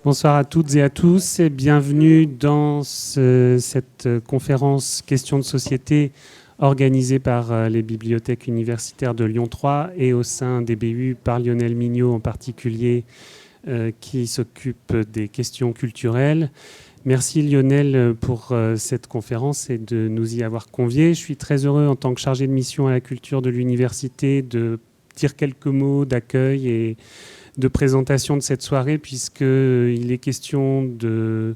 Bonsoir à toutes et à tous et bienvenue dans cette conférence Questions de société organisée par les bibliothèques universitaires de Lyon 3 et au sein des BU par Lionel Mignot en particulier qui s'occupe des questions culturelles. Merci Lionel pour cette conférence et de nous y avoir conviés. Je suis très heureux en tant que chargé de mission à la culture de l'université de dire quelques mots d'accueil et de présentation de cette soirée, puisqu'il est question de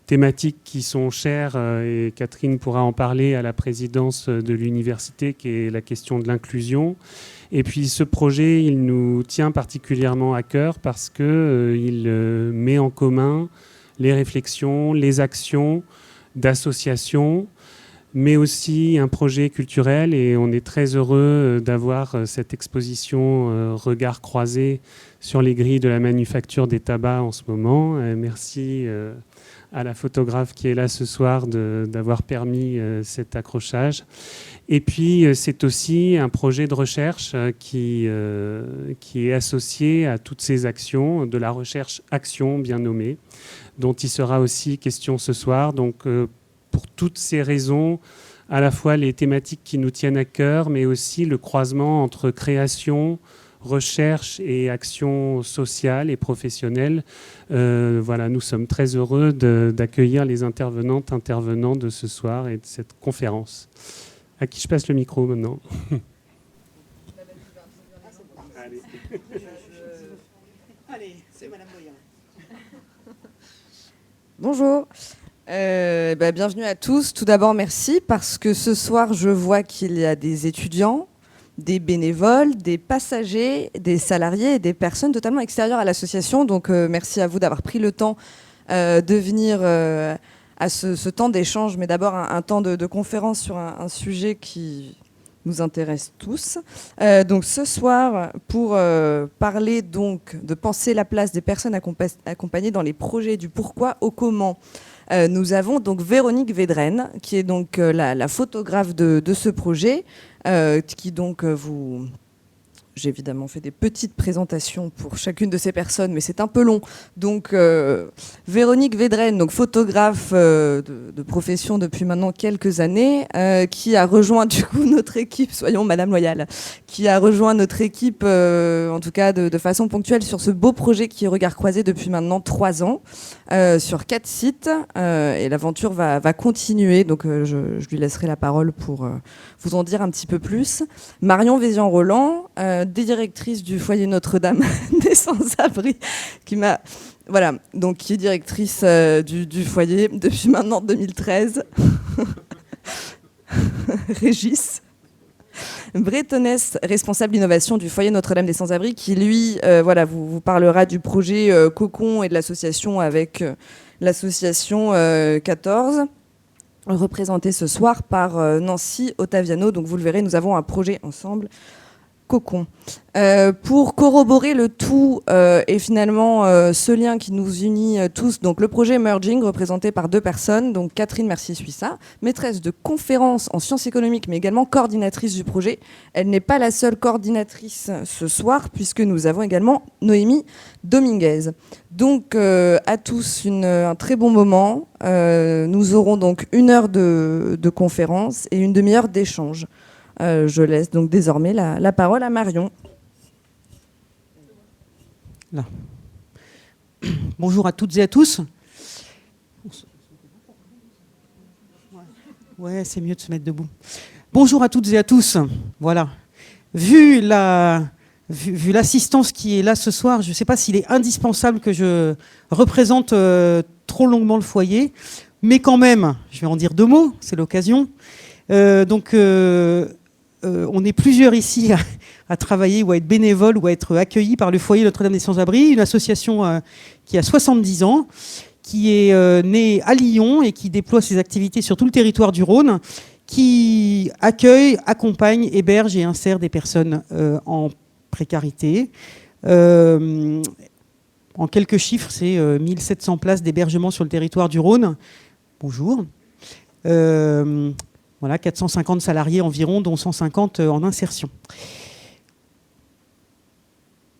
thématiques qui sont chères, et Catherine pourra en parler, à la présidence de l'université, qui est la question de l'inclusion. Et puis ce projet, il nous tient particulièrement à cœur parce qu'il met en commun les réflexions, les actions d'associations, mais aussi un projet culturel. Et on est très heureux d'avoir cette exposition Regards croisés sur les grilles de la manufacture des tabacs en ce moment. Merci à la photographe qui est là ce soir d'avoir permis cet accrochage. Et puis c'est aussi un projet de recherche qui est associé à toutes ces actions, de la recherche-action bien nommée, dont il sera aussi question ce soir. Donc pour toutes ces raisons, à la fois les thématiques qui nous tiennent à cœur, mais aussi le croisement entre création, recherche et action sociale et professionnelle. Voilà, nous sommes très heureux d'accueillir les intervenants de ce soir et de cette conférence. À qui je passe le micro maintenant? Allez, c'est Madame Boyan. Bonjour. Bienvenue à tous. Tout d'abord, merci parce que ce soir, je vois qu'il y a des étudiants, des bénévoles, des passagers, des salariés et des personnes totalement extérieures à l'association. Donc, merci à vous d'avoir pris le temps de venir à ce temps d'échange, mais d'abord un temps de conférence sur un sujet qui nous intéresse tous. Donc, ce soir, pour parler donc de penser la place des personnes accompagnées dans les projets du pourquoi au comment, nous avons donc Véronique Védrenne, qui est donc la photographe de ce projet, qui donc J'ai évidemment fait des petites présentations pour chacune de ces personnes, mais c'est un peu long. Donc, Véronique Védrenne, donc photographe de profession depuis maintenant quelques années, qui a rejoint du coup notre équipe, soyons Madame Loyal, qui a rejoint notre équipe, en tout cas de façon ponctuelle, sur ce beau projet qui est Regards croisés depuis maintenant 3 ans, sur 4 sites. Et l'aventure va continuer, donc je lui laisserai la parole pour vous en dire un petit peu plus. Marion Vézian-Roland, directrice du foyer Notre-Dame des Sans-Abri, qui est directrice du foyer depuis maintenant 2013. Régis Bretonnès, responsable d'innovation du foyer Notre-Dame des Sans-Abri, qui lui vous parlera du projet Cocon et de l'association avec l'association 14. Représenté ce soir par Nancy Ottaviano. Donc vous le verrez, nous avons un projet ensemble, Cocon. Pour corroborer le tout et finalement ce lien qui nous unit tous, donc le projet Merging, représenté par 2 personnes, donc Catherine Mercier-Suissa, maîtresse de conférences en sciences économiques, mais également coordinatrice du projet. Elle n'est pas la seule coordinatrice ce soir, puisque nous avons également Noémie Dominguez. Donc à tous un très bon moment. Nous aurons donc 1 heure de conférence et 1 demi-heure d'échange. Je laisse donc désormais la parole à Marion. Là. Bonjour à toutes et à tous. Ouais, c'est mieux de se mettre debout. Bonjour à toutes et à tous. Voilà. Vu l'assistance qui est là ce soir, je ne sais pas s'il est indispensable que je représente trop longuement le foyer, mais quand même, je vais en dire 2 mots, c'est l'occasion. On est plusieurs ici à travailler ou à être bénévoles ou à être accueillis par le foyer Notre-Dame des Sans-Abri, une association qui a 70 ans, qui est née à Lyon et qui déploie ses activités sur tout le territoire du Rhône, qui accueille, accompagne, héberge et insère des personnes en précarité. En quelques chiffres, c'est 1700 places d'hébergement sur le territoire du Rhône. Bonjour. Voilà, 450 salariés environ, dont 150 en insertion.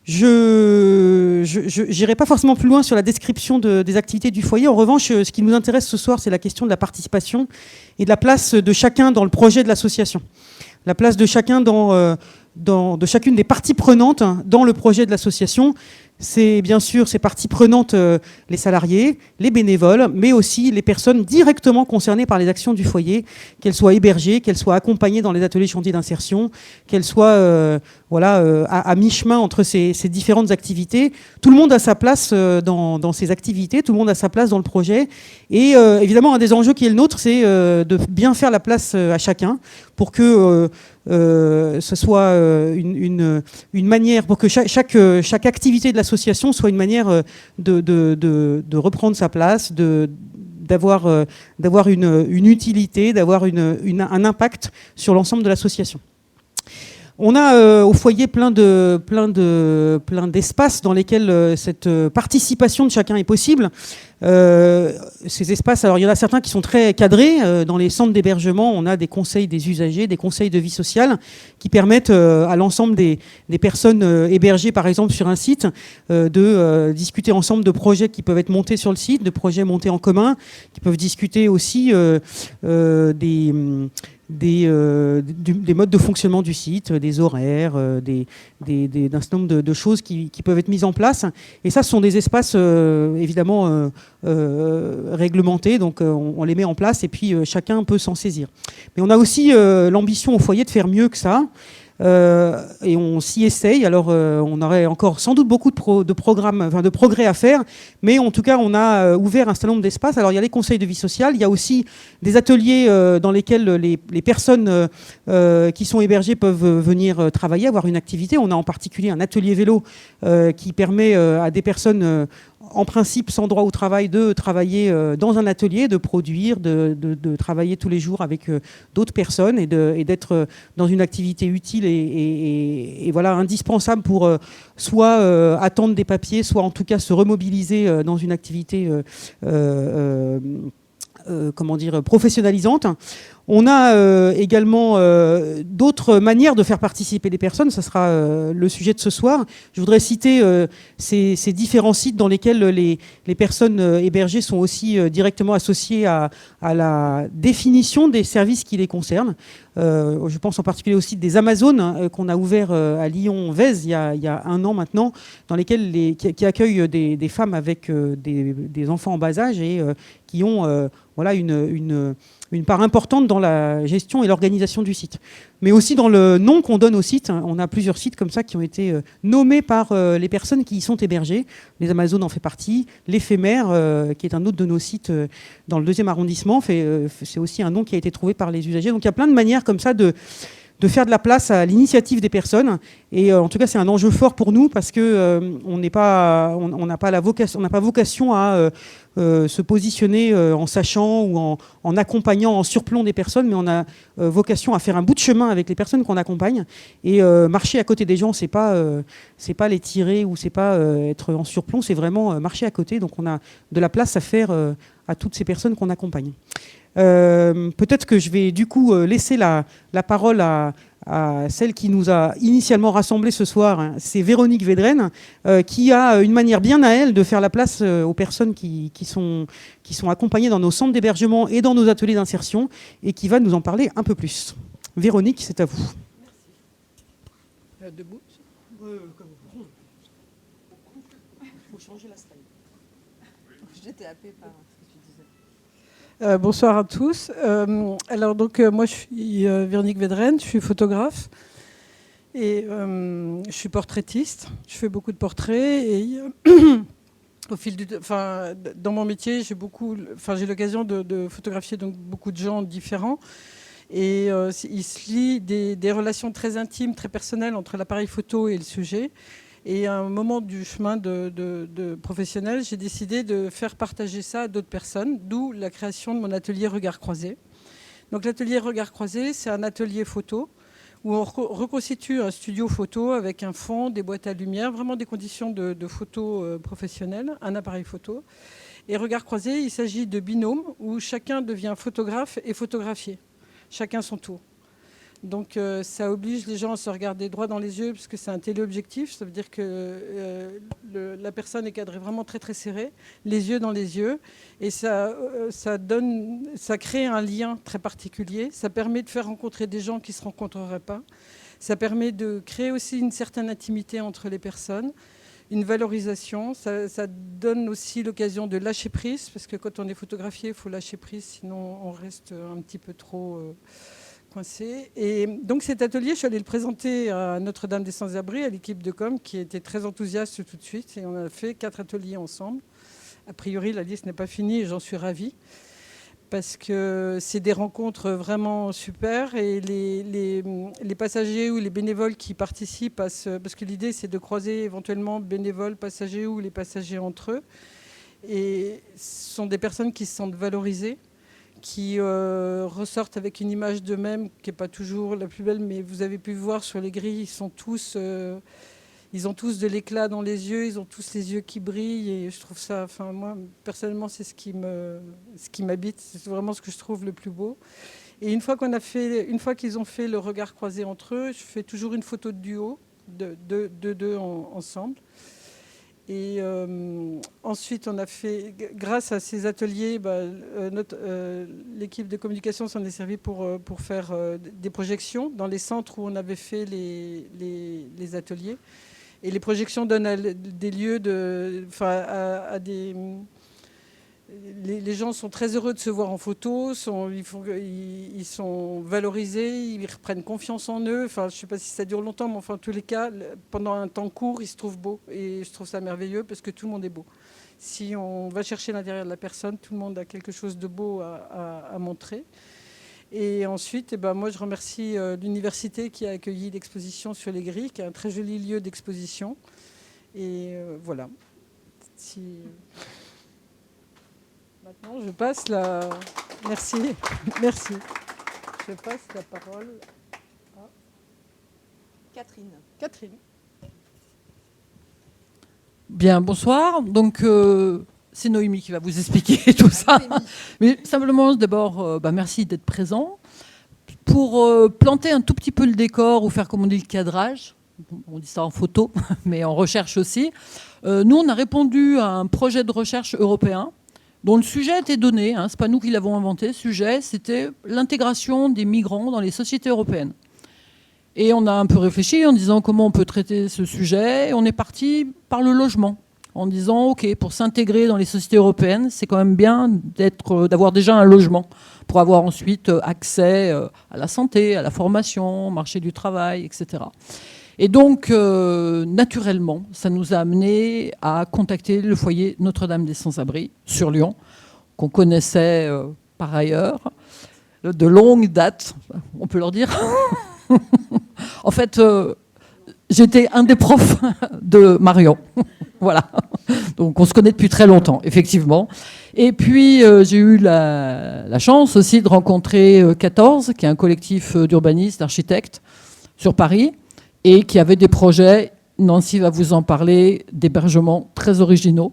Je je n'irai pas forcément plus loin sur la description des activités du foyer. En revanche, ce qui nous intéresse ce soir, c'est la question de la participation et de la place de chacun dans le projet de l'association. La place de chacun de chacune des parties prenantes dans le projet de l'association. C'est bien sûr ces parties prenantes, les salariés, les bénévoles, mais aussi les personnes directement concernées par les actions du foyer, qu'elles soient hébergées, qu'elles soient accompagnées dans les ateliers chantiers d'insertion, qu'elles soient à mi-chemin entre ces différentes activités. Tout le monde a sa place dans ces activités, tout le monde a sa place dans le projet. Et évidemment, un des enjeux qui est le nôtre, c'est de bien faire la place à chacun pour que ce soit une manière, pour que chaque activité de l'association soit une manière de reprendre sa place, d'avoir une utilité, d'avoir un impact sur l'ensemble de l'association. On a au foyer plein d'espaces dans lesquels cette participation de chacun est possible. Ces espaces, alors il y en a certains qui sont très cadrés. Dans les centres d'hébergement, on a des conseils des usagers, des conseils de vie sociale qui permettent à l'ensemble des personnes hébergées, par exemple, sur un site, de discuter ensemble de projets qui peuvent être montés sur le site, de projets montés en commun, qui peuvent discuter aussi des modes de fonctionnement du site, des horaires, d'un certain nombre de choses qui peuvent être mises en place. Et ça, ce sont des espaces évidemment réglementés, donc on les met en place et puis chacun peut s'en saisir. Mais on a aussi l'ambition au foyer de faire mieux que ça. Et on s'y essaye. Alors, on aurait encore sans doute beaucoup de progrès à faire, mais en tout cas, on a ouvert un certain nombre d'espaces. Alors, il y a les conseils de vie sociale, il y a aussi des ateliers dans lesquels les personnes qui sont hébergées peuvent venir travailler, avoir une activité. On a en particulier un atelier vélo qui permet à des personnes en principe sans droit au travail de travailler dans un atelier, de produire, de travailler tous les jours avec d'autres personnes et d'être dans une activité utile et voilà, indispensable pour soit attendre des papiers, soit en tout cas se remobiliser dans une activité professionnalisante. On a également d'autres manières de faire participer les personnes. Ça sera le sujet de ce soir. Je voudrais citer ces différents sites dans lesquels les personnes hébergées sont aussi directement associées à la définition des services qui les concernent. Je pense en particulier au site des Amazones qu'on a ouvert à Lyon-Vèze il y a 1 an maintenant, dans lesquels qui accueillent des femmes avec des enfants en bas âge et qui ont une part importante dans la gestion et l'organisation du site. Mais aussi dans le nom qu'on donne au site. On a plusieurs sites comme ça qui ont été nommés par les personnes qui y sont hébergées. Les Amazones en fait partie. L'Éphémère, qui est un autre de nos sites dans le 2e arrondissement, c'est aussi un nom qui a été trouvé par les usagers. Donc il y a plein de manières comme ça de faire de la place à l'initiative des personnes. Et en tout cas, c'est un enjeu fort pour nous parce que on n'a pas vocation à se positionner en sachant ou en accompagnant en surplomb des personnes, mais on a vocation à faire un bout de chemin avec les personnes qu'on accompagne. Et marcher à côté des gens, c'est pas les tirer ou c'est pas être en surplomb, c'est vraiment marcher à côté. Donc on a de la place à faire à toutes ces personnes qu'on accompagne. Peut-être que je vais du coup laisser la parole à celle qui nous a initialement rassemblés ce soir, hein. C'est Véronique Védrenne, qui a une manière bien à elle de faire la place aux personnes qui sont accompagnées dans nos centres d'hébergement et dans nos ateliers d'insertion et qui va nous en parler un peu plus. Véronique, c'est à vous. Merci. Debout. Il faut changer la slide. J'étais happée par... Bonsoir à tous. Alors donc moi je suis Véronique Védrenne, je suis photographe et je suis portraitiste. Je fais beaucoup de portraits et au fil dans mon métier j'ai l'occasion de photographier donc beaucoup de gens différents et il se lie des relations très intimes, très personnelles entre l'appareil photo et le sujet. Et à un moment du chemin de professionnel, j'ai décidé de faire partager ça à d'autres personnes, d'où la création de mon atelier Regard Croisé. Donc l'atelier Regard Croisé, c'est un atelier photo où on reconstitue un studio photo avec un fond, des boîtes à lumière, vraiment des conditions de photo professionnelles, un appareil photo. Et Regard Croisé, il s'agit de binômes où chacun devient photographe et photographié, chacun son tour. Donc ça oblige les gens à se regarder droit dans les yeux, parce que c'est un téléobjectif. Ça veut dire que la personne est cadrée vraiment très très serré, les yeux dans les yeux. Et ça crée un lien très particulier. Ça permet de faire rencontrer des gens qui ne se rencontreraient pas. Ça permet de créer aussi une certaine intimité entre les personnes, une valorisation. Ça donne aussi l'occasion de lâcher prise, parce que quand on est photographié, il faut lâcher prise, sinon on reste un petit peu trop coincé. Et donc cet atelier, je suis allée le présenter à Notre-Dame des Sans-Abris, à l'équipe de com, qui était très enthousiaste tout de suite. Et on a fait 4 ateliers ensemble. A priori, la liste n'est pas finie et j'en suis ravie, parce que c'est des rencontres vraiment super. Et les passagers ou les bénévoles qui participent, parce que l'idée, c'est de croiser éventuellement bénévoles, passagers ou les passagers entre eux. Et ce sont des personnes qui se sentent valorisées, qui ressortent avec une image d'eux-mêmes qui n'est pas toujours la plus belle, mais vous avez pu voir sur les grilles, ils ont tous de l'éclat dans les yeux, ils ont tous les yeux qui brillent, et je trouve ça, enfin moi personnellement, c'est ce qui m'habite, c'est vraiment ce que je trouve le plus beau. Et une fois qu'ils ont fait le regard croisé entre eux, je fais toujours une photo de duo, de deux ensemble. Et ensuite, on a fait, grâce à ces ateliers, l'équipe de communication s'en est servie pour faire des projections dans les centres où on avait fait les ateliers. Et les projections donnent des lieux à des... Les gens sont très heureux de se voir en photo, ils sont valorisés, ils reprennent confiance en eux. Enfin, je ne sais pas si ça dure longtemps, mais enfin, en tous les cas, pendant un temps court, ils se trouvent beaux. Et je trouve ça merveilleux parce que tout le monde est beau. Si on va chercher l'intérieur de la personne, tout le monde a quelque chose de beau à montrer. Et ensuite, moi, je remercie l'université qui a accueilli l'exposition sur les grilles, qui est un très joli lieu d'exposition. Et voilà. Maintenant, je passe la... Merci. Merci. Je passe la parole à Catherine. Bien, bonsoir. Donc, c'est Noémie qui va vous expliquer tout ça. Mais simplement, d'abord, merci d'être présent. Pour planter un tout petit peu le décor ou faire, comme on dit, le cadrage, on dit ça en photo, mais en recherche aussi, nous, on a répondu à un projet de recherche européen dont le sujet était donné, ce n'est pas nous qui l'avons inventé, le sujet, c'était l'intégration des migrants dans les sociétés européennes. Et on a un peu réfléchi en disant comment on peut traiter ce sujet, et on est parti par le logement, en disant, OK, pour s'intégrer dans les sociétés européennes, c'est quand même bien d'avoir déjà un logement, pour avoir ensuite accès à la santé, à la formation, au marché du travail, etc. Et donc, naturellement, ça nous a amené à contacter le foyer Notre-Dame des Sans-Abris sur Lyon, qu'on connaissait par ailleurs, de longue date, on peut leur dire. En fait, j'étais un des profs de Marion. Voilà. Donc, on se connaît depuis très longtemps, effectivement. Et puis, j'ai eu la chance aussi de rencontrer 14, qui est un collectif d'urbanistes, d'architectes sur Paris, et qui avait des projets, Nancy va vous en parler, d'hébergement très originaux.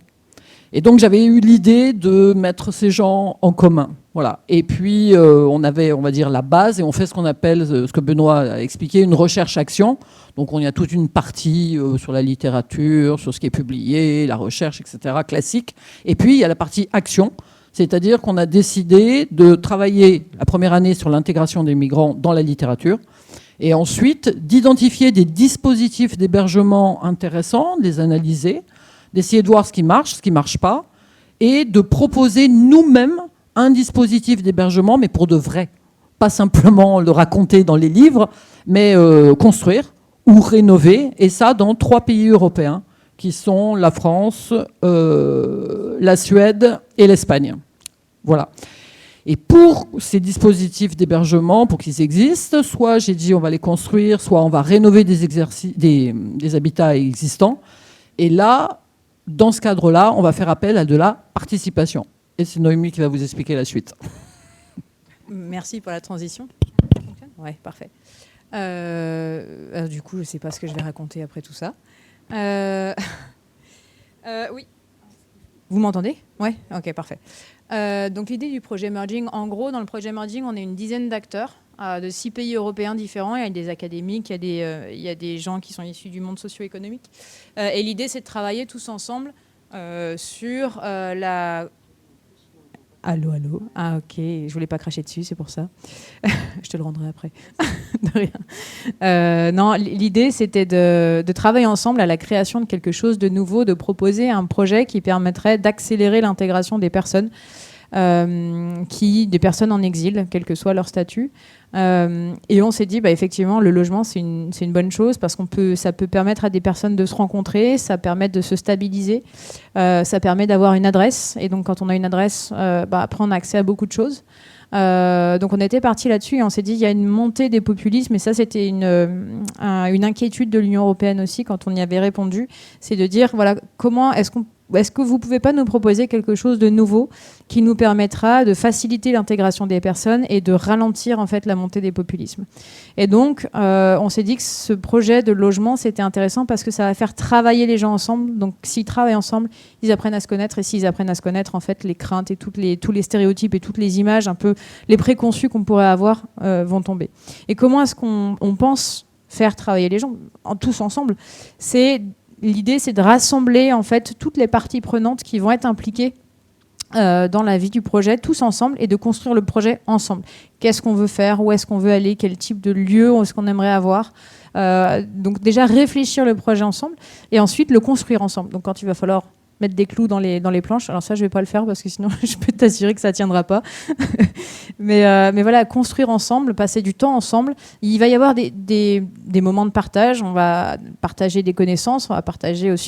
Et donc j'avais eu l'idée de mettre ces gens en commun. Voilà. Et puis on avait, on va dire, la base, et on fait ce qu'on appelle, ce que Benoît a expliqué, une recherche-action. Donc on y a toute une partie sur la littérature, sur ce qui est publié, la recherche, etc., classique. Et puis il y a la partie action, c'est-à-dire qu'on a décidé de travailler la première année sur l'intégration des migrants dans la littérature, et ensuite d'identifier des dispositifs d'hébergement intéressants, de les analyser, d'essayer de voir ce qui marche pas, et de proposer nous-mêmes un dispositif d'hébergement, mais pour de vrai. Pas simplement le raconter dans les livres, mais construire ou rénover, et ça dans 3 pays européens, qui sont la France, la Suède et l'Espagne. Voilà. Et pour ces dispositifs d'hébergement, pour qu'ils existent, soit j'ai dit on va les construire, soit on va rénover des habitats existants. Et là, dans ce cadre-là, on va faire appel à de la participation. Et c'est Noémie qui va vous expliquer la suite. Merci pour la transition. Oui, parfait. Du coup, je ne sais pas ce que je vais raconter après tout ça. Oui. Vous m'entendez? Oui, ok, parfait. Donc l'idée du projet Merging, en gros, dans le projet Merging, on est une dizaine d'acteurs de 6 pays européens différents. Il y a des académiques, il y a des gens qui sont issus du monde socio-économique. Et l'idée, c'est de travailler tous ensemble sur la... Allô, allô. Ah, ok. Je voulais pas cracher dessus, c'est pour ça. Je te le rendrai après. De rien. Non, l'idée, c'était de travailler ensemble à la création de quelque chose de nouveau, de proposer un projet qui permettrait d'accélérer l'intégration des personnes, des personnes en exil, quel que soit leur statut. Et on s'est dit, effectivement, le logement, c'est une bonne chose parce ça peut permettre à des personnes de se rencontrer, ça permet de se stabiliser, ça permet d'avoir une adresse. Et donc, quand on a une adresse, après, on a accès à beaucoup de choses. Donc, on était parti là-dessus et on s'est dit, il y a une montée des populismes. Et ça, c'était une inquiétude de l'Union européenne aussi quand on y avait répondu. C'est de dire, voilà, comment est-ce que vous ne pouvez pas nous proposer quelque chose de nouveau qui nous permettra de faciliter l'intégration des personnes et de ralentir en fait la montée des populismes. Et donc, on s'est dit que ce projet de logement, c'était intéressant parce que ça va faire travailler les gens ensemble. Donc, s'ils travaillent ensemble, ils apprennent à se connaître. Et s'ils apprennent à se connaître, en fait, les craintes et tous les stéréotypes et toutes les images, un peu les préconçus qu'on pourrait avoir vont tomber. Et comment est-ce qu'on pense faire travailler les gens tous ensemble ? L'idée, c'est de rassembler en fait toutes les parties prenantes qui vont être impliquées dans la vie du projet, tous ensemble, et de construire le projet ensemble. Qu'est-ce qu'on veut faire ? Où est-ce qu'on veut aller ? Quel type de lieu est-ce qu'on aimerait avoir ? Donc déjà réfléchir le projet ensemble, et ensuite le construire ensemble. Donc quand il va falloir mettre des clous dans les planches, alors ça je vais pas le faire parce que sinon je peux t'assurer que ça tiendra pas. mais voilà, construire ensemble, passer du temps ensemble. Il va y avoir des moments de partage, on va partager des connaissances, on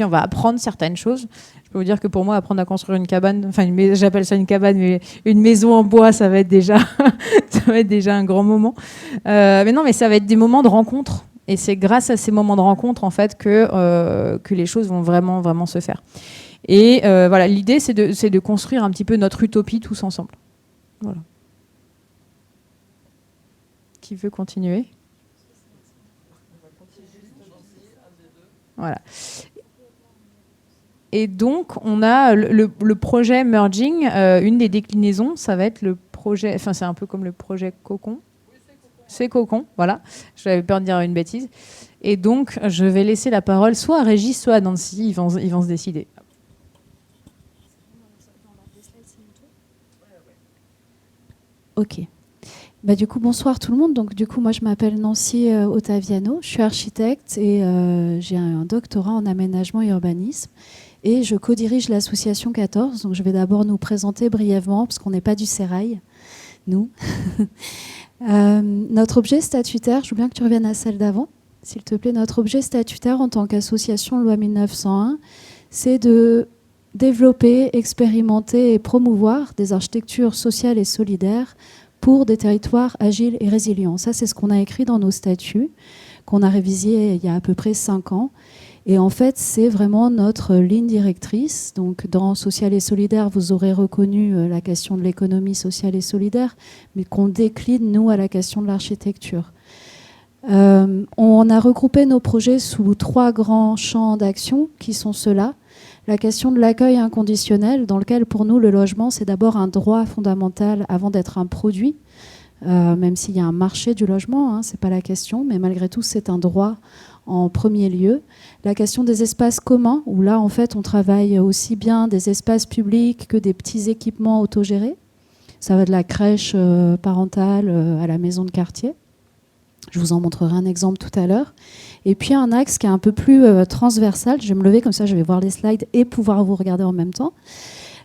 va apprendre certaines choses. Je peux vous dire que pour moi, apprendre à construire une cabane, j'appelle ça une cabane, mais une maison en bois, ça va être déjà un grand moment. Mais ça va être des moments de rencontre. Et c'est grâce à ces moments de rencontre en fait que les choses vont vraiment, vraiment se faire. Et voilà, l'idée, c'est de construire un petit peu notre utopie tous ensemble. Voilà. Qui veut continuer ? Voilà. Et donc, on a le projet Merging, une des déclinaisons, ça va être le projet, c'est un peu comme le projet Cocon. C'est Cocon, voilà. J'avais peur de dire une bêtise. Et donc, je vais laisser la parole soit à Régis, soit à Nancy. Ils vont se décider. Ok. Du coup, bonsoir tout le monde. Donc, du coup, moi, je m'appelle Nancy Ottaviano. Je suis architecte et j'ai un doctorat en aménagement et urbanisme. Et je co-dirige l'association 14. Donc, je vais d'abord nous présenter brièvement, parce qu'on n'est pas du sérail, nous. Notre objet statutaire, je veux bien que tu reviennes à celle d'avant, s'il te plaît. Notre objet statutaire en tant qu'association loi 1901, c'est de développer, expérimenter et promouvoir des architectures sociales et solidaires pour des territoires agiles et résilients. Ça, c'est ce qu'on a écrit dans nos statuts, qu'on a révisé il y a à peu près 5 ans. Et en fait, c'est vraiment notre ligne directrice. Donc, dans Social et Solidaire, vous aurez reconnu la question de l'économie sociale et solidaire, mais qu'on décline, nous, à la question de l'architecture. On a regroupé nos projets sous 3 grands champs d'action, qui sont ceux-là. La question de l'accueil inconditionnel, dans lequel, pour nous, le logement, c'est d'abord un droit fondamental avant d'être un produit, même s'il y a un marché du logement, c'est pas la question, mais malgré tout, c'est un droit en premier lieu. La question des espaces communs, où là, en fait, on travaille aussi bien des espaces publics que des petits équipements autogérés. Ça va de la crèche parentale à la maison de quartier. Je vous en montrerai un exemple tout à l'heure. Et puis un axe qui est un peu plus transversal, je vais me lever comme ça, je vais voir les slides et pouvoir vous regarder en même temps,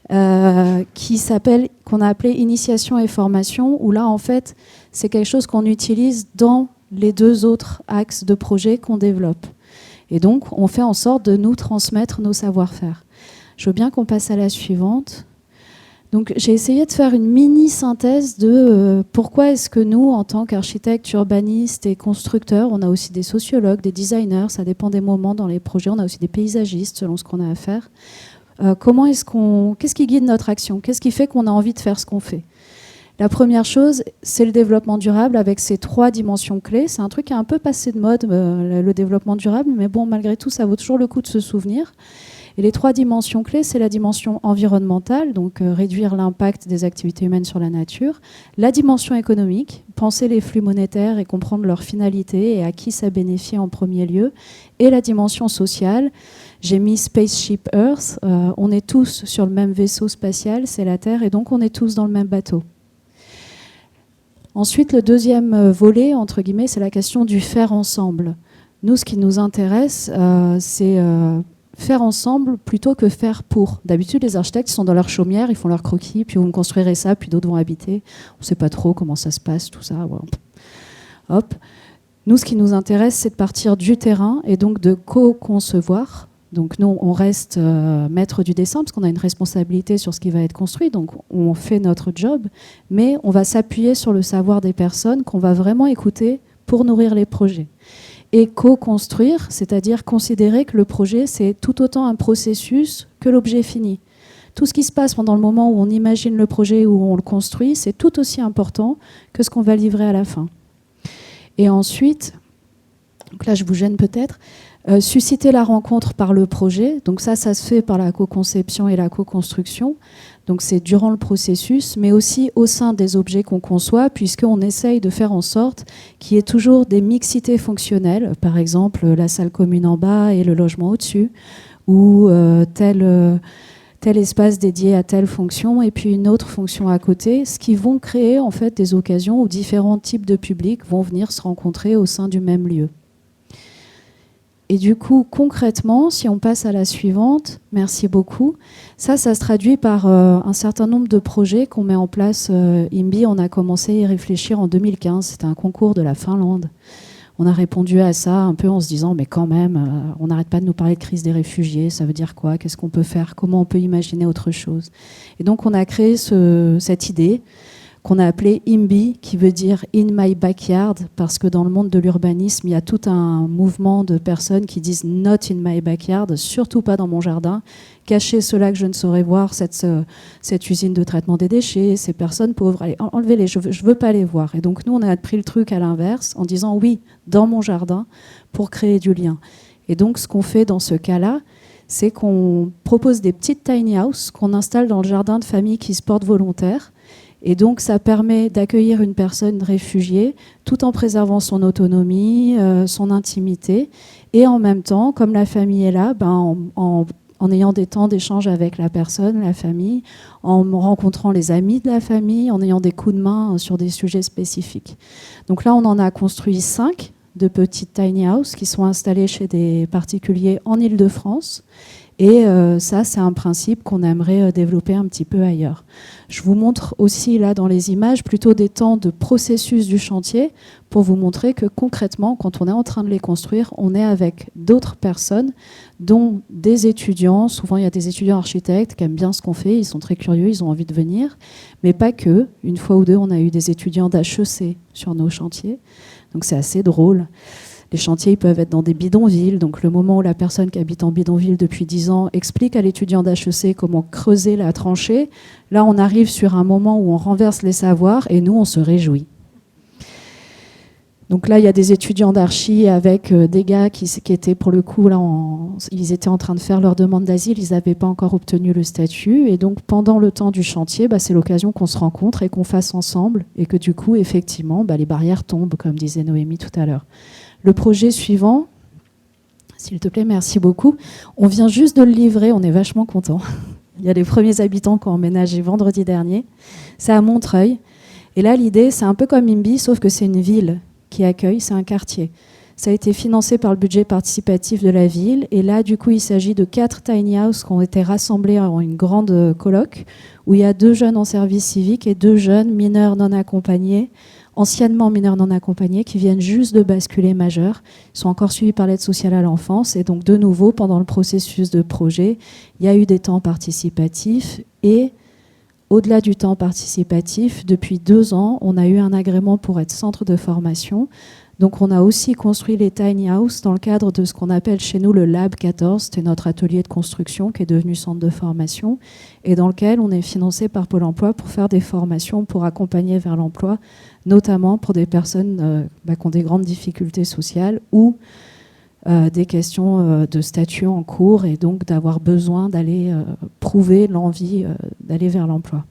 qu'on a appelé initiation et formation, où là, en fait, c'est quelque chose qu'on utilise dans les 2 autres axes de projet qu'on développe. Et donc, on fait en sorte de nous transmettre nos savoir-faire. Je veux bien qu'on passe à la suivante. Donc, j'ai essayé de faire une mini-synthèse de pourquoi est-ce que nous, en tant qu'architectes, urbanistes et constructeurs, on a aussi des sociologues, des designers, ça dépend des moments dans les projets, on a aussi des paysagistes selon ce qu'on a à faire. Qu'est-ce qui guide notre action ? Qu'est-ce qui fait qu'on a envie de faire ce qu'on fait ? La première chose, c'est le développement durable avec ses 3 dimensions clés. C'est un truc qui est un peu passé de mode, le développement durable, mais bon, malgré tout, ça vaut toujours le coup de se souvenir. Et les 3 dimensions clés, c'est la dimension environnementale, donc réduire l'impact des activités humaines sur la nature, la dimension économique, penser les flux monétaires et comprendre leur finalité et à qui ça bénéficie en premier lieu, et la dimension sociale. J'ai mis Spaceship Earth, on est tous sur le même vaisseau spatial, c'est la Terre, et donc on est tous dans le même bateau. Ensuite, le deuxième volet, entre guillemets, c'est la question du faire ensemble. Nous, ce qui nous intéresse, c'est faire ensemble plutôt que faire pour. D'habitude, les architectes, ils sont dans leur chaumière, ils font leurs croquis, puis vous me construirez ça, puis d'autres vont habiter. On ne sait pas trop comment ça se passe, tout ça. Ouais. Hop. Nous, ce qui nous intéresse, c'est de partir du terrain et donc de co-concevoir. Donc nous, on reste maître du dessin parce qu'on a une responsabilité sur ce qui va être construit. Donc on fait notre job, mais on va s'appuyer sur le savoir des personnes qu'on va vraiment écouter pour nourrir les projets. Et co-construire, c'est-à-dire considérer que le projet, c'est tout autant un processus que l'objet fini. Tout ce qui se passe pendant le moment où on imagine le projet, où on le construit, c'est tout aussi important que ce qu'on va livrer à la fin. Et ensuite, donc là je vous gêne peut-être, susciter la rencontre par le projet. Donc ça se fait par la co-conception et la co-construction. Donc c'est durant le processus, mais aussi au sein des objets qu'on conçoit, puisqu'on essaye de faire en sorte qu'il y ait toujours des mixités fonctionnelles. Par exemple, la salle commune en bas et le logement au-dessus, ou tel espace dédié à telle fonction, et puis une autre fonction à côté, ce qui vont créer en fait des occasions où différents types de publics vont venir se rencontrer au sein du même lieu. Et du coup, concrètement, si on passe à la suivante, merci beaucoup, ça se traduit par un certain nombre de projets qu'on met en place. IMBY, on a commencé à y réfléchir en 2015, c'était un concours de la Finlande. On a répondu à ça un peu en se disant, mais quand même, on n'arrête pas de nous parler de crise des réfugiés, ça veut dire quoi? Qu'est-ce qu'on peut faire? Comment on peut imaginer autre chose? Et donc, on a créé cette idée qu'on a appelé IMBY, qui veut dire « In my backyard », parce que dans le monde de l'urbanisme, il y a tout un mouvement de personnes qui disent « Not in my backyard », surtout pas dans mon jardin, cachez cela que je ne saurais voir, cette usine de traitement des déchets, ces personnes pauvres, allez, enlevez-les, je veux pas les voir. Et donc nous, on a pris le truc à l'inverse, en disant « Oui, dans mon jardin », pour créer du lien. Et donc, ce qu'on fait dans ce cas-là, c'est qu'on propose des petites tiny houses qu'on installe dans le jardin de famille qui se portent volontaires. Et donc, ça permet d'accueillir une personne réfugiée tout en préservant son autonomie, son intimité. Et en même temps, comme la famille est là, en ayant des temps d'échange avec la personne, la famille, en rencontrant les amis de la famille, en ayant des coups de main sur des sujets spécifiques. Donc là, on en a construit 5 de petites tiny houses qui sont installées chez des particuliers en Île-de-France. Et ça, c'est un principe qu'on aimerait développer un petit peu ailleurs. Je vous montre aussi là dans les images plutôt des temps de processus du chantier pour vous montrer que concrètement, quand on est en train de les construire, on est avec d'autres personnes, dont des étudiants. Souvent, il y a des étudiants architectes qui aiment bien ce qu'on fait, ils sont très curieux, ils ont envie de venir. Mais pas que. Une fois ou deux, on a eu des étudiants d'HEC sur nos chantiers. Donc c'est assez drôle. Les chantiers ils peuvent être dans des bidonvilles. Donc le moment où la personne qui habite en bidonville depuis 10 ans explique à l'étudiant d'HEC comment creuser la tranchée, là on arrive sur un moment où on renverse les savoirs et nous on se réjouit. Donc là il y a des étudiants d'archi avec des gars qui étaient pour le coup là, ils étaient en train de faire leur demande d'asile, ils n'avaient pas encore obtenu le statut et donc pendant le temps du chantier, c'est l'occasion qu'on se rencontre et qu'on fasse ensemble et que du coup effectivement les barrières tombent comme disait Noémie tout à l'heure. Le projet suivant, s'il te plaît, merci beaucoup. On vient juste de le livrer, on est vachement contents. Il y a les premiers habitants qui ont emménagé vendredi dernier. C'est à Montreuil. Et là, l'idée, c'est un peu comme IMBY, sauf que c'est une ville qui accueille, c'est un quartier. Ça a été financé par le budget participatif de la ville. Et là, du coup, il s'agit de 4 tiny houses qui ont été rassemblées en une grande colloque où il y a 2 jeunes en service civique et 2 jeunes mineurs non accompagnés, anciennement mineurs non accompagnés, qui viennent juste de basculer majeurs. Ils sont encore suivis par l'aide sociale à l'enfance. Et donc, de nouveau, pendant le processus de projet, il y a eu des temps participatifs. Et au-delà du temps participatif, depuis 2 ans, on a eu un agrément pour être centre de formation. Donc, on a aussi construit les tiny houses dans le cadre de ce qu'on appelle chez nous le Lab 14. C'était notre atelier de construction qui est devenu centre de formation et dans lequel on est financé par Pôle emploi pour faire des formations pour accompagner vers l'emploi, notamment pour des personnes qui ont des grandes difficultés sociales ou des questions de statut en cours et donc d'avoir besoin d'aller prouver l'envie d'aller vers l'emploi.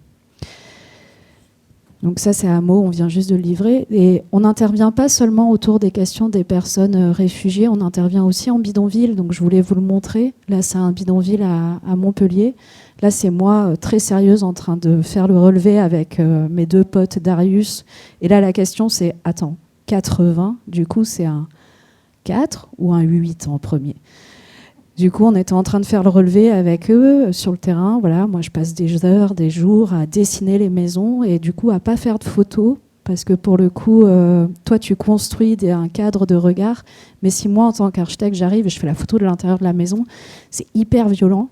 Donc ça, c'est un mot, on vient juste de le livrer. Et on n'intervient pas seulement autour des questions des personnes réfugiées, on intervient aussi en bidonville. Donc je voulais vous le montrer. Là, c'est un bidonville à Montpellier. Là, c'est moi, très sérieuse, en train de faire le relevé avec mes deux potes Darius. Et là, la question, c'est, attends, 80, du coup, c'est un 4 ou un 8 en premier? Du coup, on était en train de faire le relevé avec eux sur le terrain. Voilà, moi, je passe des heures, des jours à dessiner les maisons et du coup, à pas faire de photos. Parce que pour le coup, toi, tu construis un cadre de regard. Mais si moi, en tant qu'architecte, j'arrive et je fais la photo de l'intérieur de la maison, c'est hyper violent.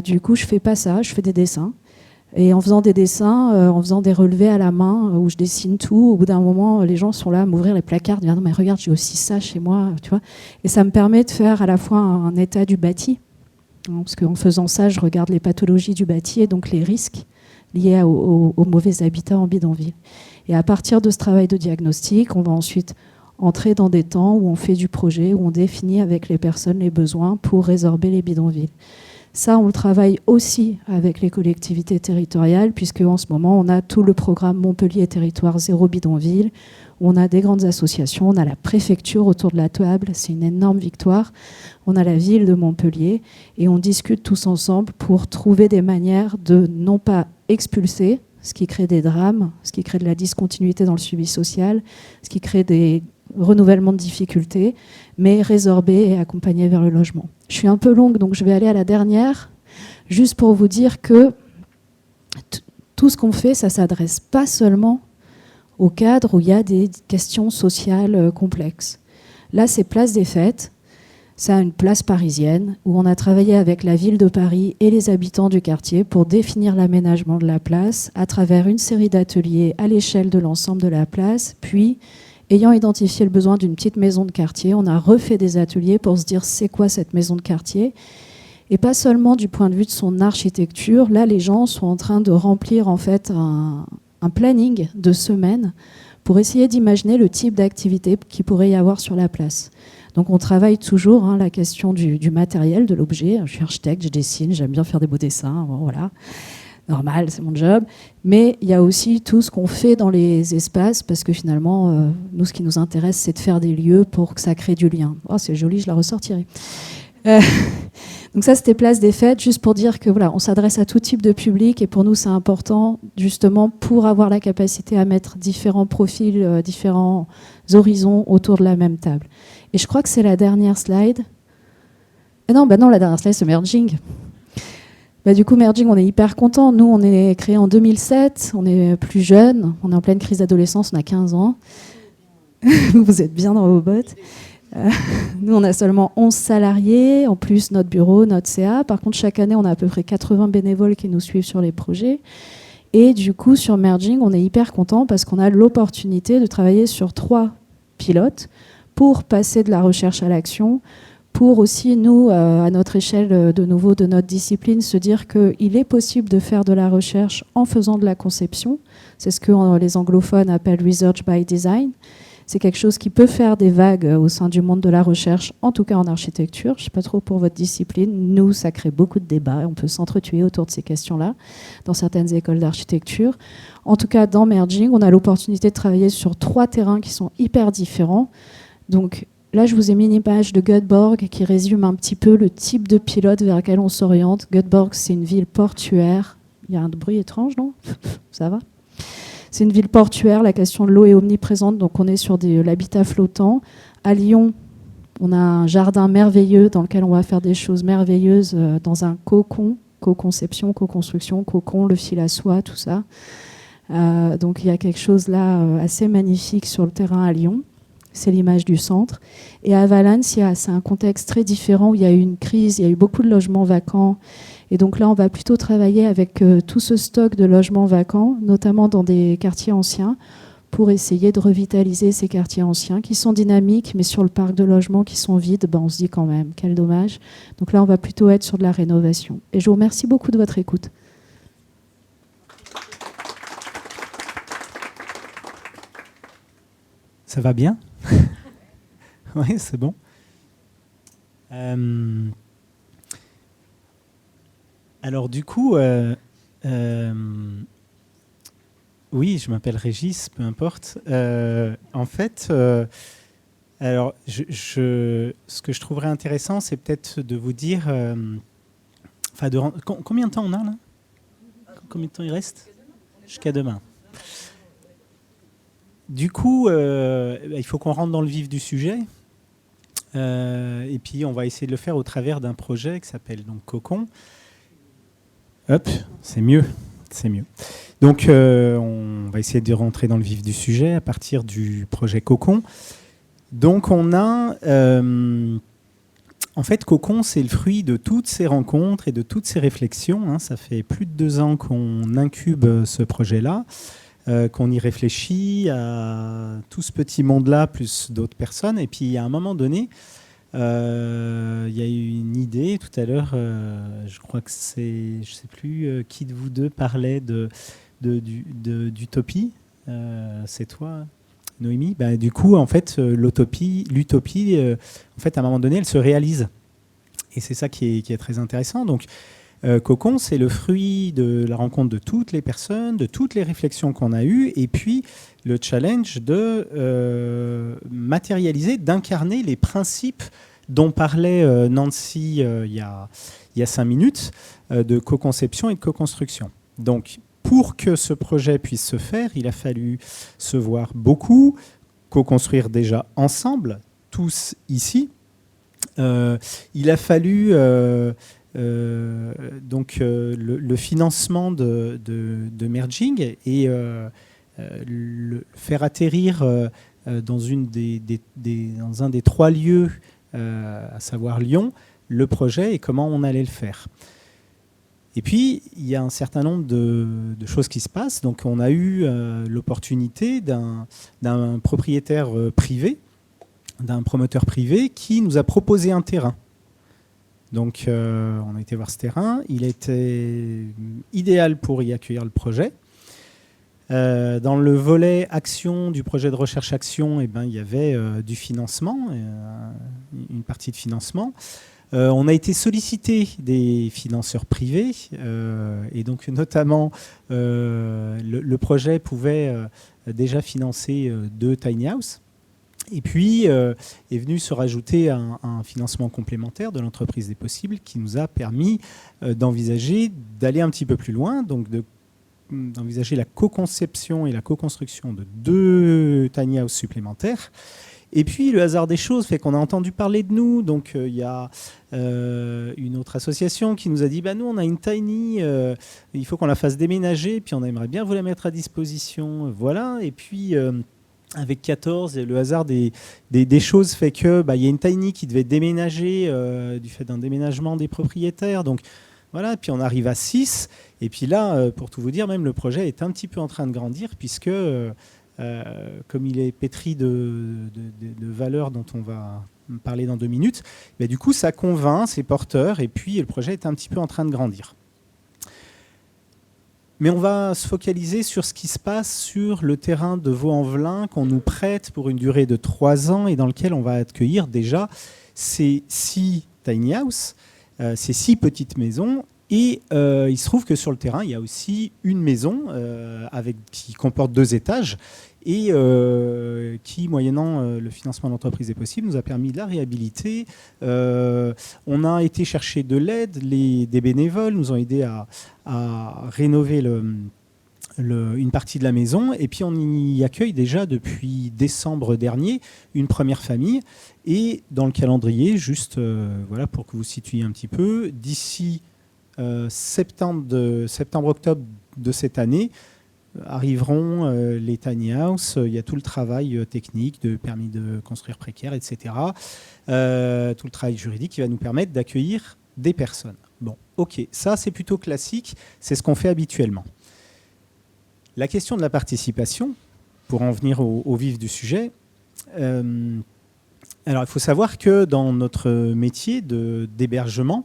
Du coup, je fais pas ça, je fais des dessins. Et en faisant des dessins, en faisant des relevés à la main, où je dessine tout, au bout d'un moment, les gens sont là à m'ouvrir les placards, dire non mais regarde, j'ai aussi ça chez moi, tu vois. Et ça me permet de faire à la fois un état du bâti, parce qu'en faisant ça, je regarde les pathologies du bâti et donc les risques liés au mauvais habitat en bidonville. Et à partir de ce travail de diagnostic, on va ensuite entrer dans des temps où on fait du projet, où on définit avec les personnes les besoins pour résorber les bidonvilles. Ça, on le travaille aussi avec les collectivités territoriales, puisque en ce moment, on a tout le programme Montpellier Territoire Zéro Bidonville, où on a des grandes associations, on a la préfecture autour de la table, c'est une énorme victoire, on a la ville de Montpellier, et on discute tous ensemble pour trouver des manières de non pas expulser, ce qui crée des drames, ce qui crée de la discontinuité dans le suivi social, ce qui crée des renouvellement de difficultés, mais résorber et accompagner vers le logement. Je suis un peu longue, donc je vais aller à la dernière, juste pour vous dire que tout ce qu'on fait, ça ne s'adresse pas seulement au cadre où il y a des questions sociales complexes. Là, c'est Place des Fêtes, c'est une place parisienne où on a travaillé avec la ville de Paris et les habitants du quartier pour définir l'aménagement de la place à travers une série d'ateliers à l'échelle de l'ensemble de la place, puis ayant identifié le besoin d'une petite maison de quartier, on a refait des ateliers pour se dire c'est quoi cette maison de quartier, et pas seulement du point de vue de son architecture. Là, les gens sont en train de remplir en fait un planning de semaine pour essayer d'imaginer le type d'activité qu'il pourrait y avoir sur la place. Donc on travaille toujours la question du matériel, de l'objet. Je suis architecte, je dessine, j'aime bien faire des beaux dessins, bon, voilà. Normal, c'est mon job, mais il y a aussi tout ce qu'on fait dans les espaces, parce que finalement, nous, ce qui nous intéresse, c'est de faire des lieux pour que ça crée du lien. Oh, c'est joli, je la ressortirai. Donc ça, c'était Place des Fêtes, juste pour dire que voilà, on s'adresse à tout type de public, et pour nous, c'est important, justement, pour avoir la capacité à mettre différents profils, différents horizons autour de la même table. Et je crois que c'est la dernière slide. Non, la dernière slide, c'est Merging. Du coup, Merging, on est hyper contents. Nous, on est créé en 2007, on est plus jeunes, on est en pleine crise d'adolescence, on a 15 ans. Vous êtes bien dans vos bottes. Nous, on a seulement 11 salariés, en plus notre bureau, notre CA. Par contre, chaque année, on a à peu près 80 bénévoles qui nous suivent sur les projets. Et du coup, sur Merging, on est hyper contents parce qu'on a l'opportunité de travailler sur 3 pilotes pour passer de la recherche à l'action, pour aussi, nous, à notre échelle, de nouveau, de notre discipline, se dire qu'il est possible de faire de la recherche en faisant de la conception. C'est ce que les anglophones appellent « research by design ». C'est quelque chose qui peut faire des vagues au sein du monde de la recherche, en tout cas en architecture. Je ne sais pas trop pour votre discipline. Nous, ça crée beaucoup de débats. On peut s'entretuer autour de ces questions-là dans certaines écoles d'architecture. En tout cas, dans Merging, on a l'opportunité de travailler sur 3 terrains qui sont hyper différents. Donc, là, je vous ai mis une image de Göteborg qui résume un petit peu le type de pilote vers lequel on s'oriente. Göteborg, c'est une ville portuaire. Il y a un bruit étrange, non? Ça va? C'est une ville portuaire, la question de l'eau est omniprésente, donc on est sur l'habitat flottant. À Lyon, on a un jardin merveilleux dans lequel on va faire des choses merveilleuses dans un cocon, co-conception, co-construction, cocon, le fil à soie, tout ça. Donc il y a quelque chose là assez magnifique sur le terrain à Lyon. C'est l'image du centre. Et à Valence, c'est un contexte très différent où il y a eu une crise, il y a eu beaucoup de logements vacants. Et donc là, on va plutôt travailler avec tout ce stock de logements vacants, notamment dans des quartiers anciens, pour essayer de revitaliser ces quartiers anciens qui sont dynamiques, mais sur le parc de logements qui sont vides, on se dit quand même, quel dommage. Donc là, on va plutôt être sur de la rénovation. Et je vous remercie beaucoup de votre écoute. Ça va bien? Oui, c'est bon. Alors du coup, oui, je m'appelle Régis, peu importe. En fait, alors, ce que je trouverais intéressant, c'est peut-être de vous dire... combien de temps on a là? Combien de temps il reste? Jusqu'à demain. Du coup, il faut qu'on rentre dans le vif du sujet. Et puis, on va essayer de le faire au travers d'un projet qui s'appelle donc Cocon. Hop, c'est mieux. C'est mieux. Donc, on va essayer de rentrer dans le vif du sujet à partir du projet Cocon. Donc, on a... en fait, Cocon, c'est le fruit de toutes ces rencontres et de toutes ces réflexions. Hein. Ça fait plus de 2 ans qu'on incube ce projet-là, qu'on y réfléchit à tout ce petit monde-là, plus d'autres personnes. Et puis, à un moment donné, il y a eu une idée tout à l'heure, je crois que c'est, je ne sais plus qui de vous deux parlait d'utopie. C'est toi, Noémie. Du coup, en fait, l'utopie, en fait, à un moment donné, elle se réalise. Et c'est ça qui est très intéressant. Donc, Cocon, c'est le fruit de la rencontre de toutes les personnes, de toutes les réflexions qu'on a eues, et puis le challenge de matérialiser, d'incarner les principes dont parlait Nancy il y a 5 minutes, de co-conception et de co-construction. Donc, pour que ce projet puisse se faire, il a fallu se voir beaucoup, co-construire déjà ensemble, tous ici. Il a fallu donc le financement de merging et le faire atterrir dans un des 3 lieux, à savoir Lyon, le projet et comment on allait le faire. Et puis, il y a un certain nombre de choses qui se passent. Donc, on a eu l'opportunité d'un propriétaire privé, d'un promoteur privé qui nous a proposé un terrain. Donc, on a été voir ce terrain. Il était idéal pour y accueillir le projet. Dans le volet action du projet de recherche-action, il y avait du financement, une partie de financement. On a été sollicité des financeurs privés et donc notamment le projet pouvait déjà financer 2 tiny house. Et puis est venu se rajouter un financement complémentaire de l'entreprise des possibles qui nous a permis d'envisager d'aller un petit peu plus loin, donc d'envisager la co-conception et la co-construction de 2 tiny house supplémentaires. Et puis, le hasard des choses fait qu'on a entendu parler de nous. Donc, il y a une autre association qui nous a dit nous, on a une tiny, il faut qu'on la fasse déménager, puis on aimerait bien vous la mettre à disposition. Voilà. Et puis, avec 14, le hasard des choses fait que y a une tiny qui devait déménager du fait d'un déménagement des propriétaires. Donc, voilà. Puis, on arrive à 6. Et puis là, pour tout vous dire, même le projet est un petit peu en train de grandir puisque... comme il est pétri de valeurs dont on va parler dans 2 minutes, du coup ça convainc, c'est porteur, et puis le projet est un petit peu en train de grandir. Mais on va se focaliser sur ce qui se passe sur le terrain de Vaux-en-Velin qu'on nous prête pour une durée de 3 ans et dans lequel on va accueillir déjà ces 6 tiny house, ces 6 petites maisons. Et il se trouve que sur le terrain, il y a aussi une maison qui comporte 2 étages et qui, moyennant le financement de l'entreprise des possibles, nous a permis de la réhabiliter. On a été chercher de l'aide, des bénévoles nous ont aidés à rénover une partie de la maison. Et puis on y accueille déjà depuis décembre dernier une première famille. Et dans le calendrier, juste voilà, pour que vous situiez un petit peu, d'ici... septembre-octobre de cette année arriveront les tiny house. Il y a tout le travail technique de permis de construire précaire, etc. Tout le travail juridique qui va nous permettre d'accueillir des personnes. Bon, ok, ça c'est plutôt classique, c'est ce qu'on fait habituellement. La question de la participation, pour en venir au vif du sujet, alors il faut savoir que dans notre métier d'hébergement,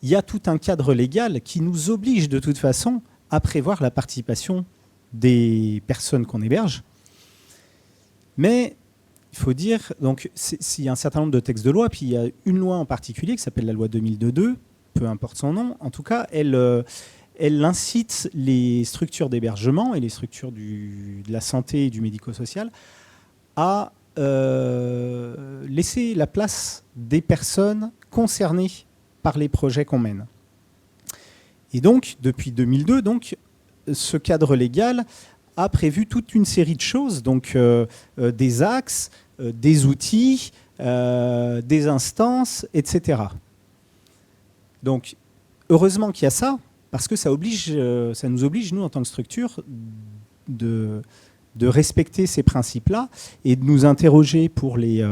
il y a tout un cadre légal qui nous oblige de toute façon à prévoir la participation des personnes qu'on héberge. Mais il faut dire, donc s'il y a un certain nombre de textes de loi, puis il y a une loi en particulier qui s'appelle la loi 2002, peu importe son nom, en tout cas, elle incite les structures d'hébergement et les structures de la santé et du médico-social à laisser la place des personnes concernées par les projets qu'on mène. Et donc, depuis 2002, donc, ce cadre légal a prévu toute une série de choses, donc des axes, des outils, des instances, etc. Donc, heureusement qu'il y a ça, parce que ça nous oblige, nous, en tant que structure, de respecter ces principes-là et de nous interroger pour les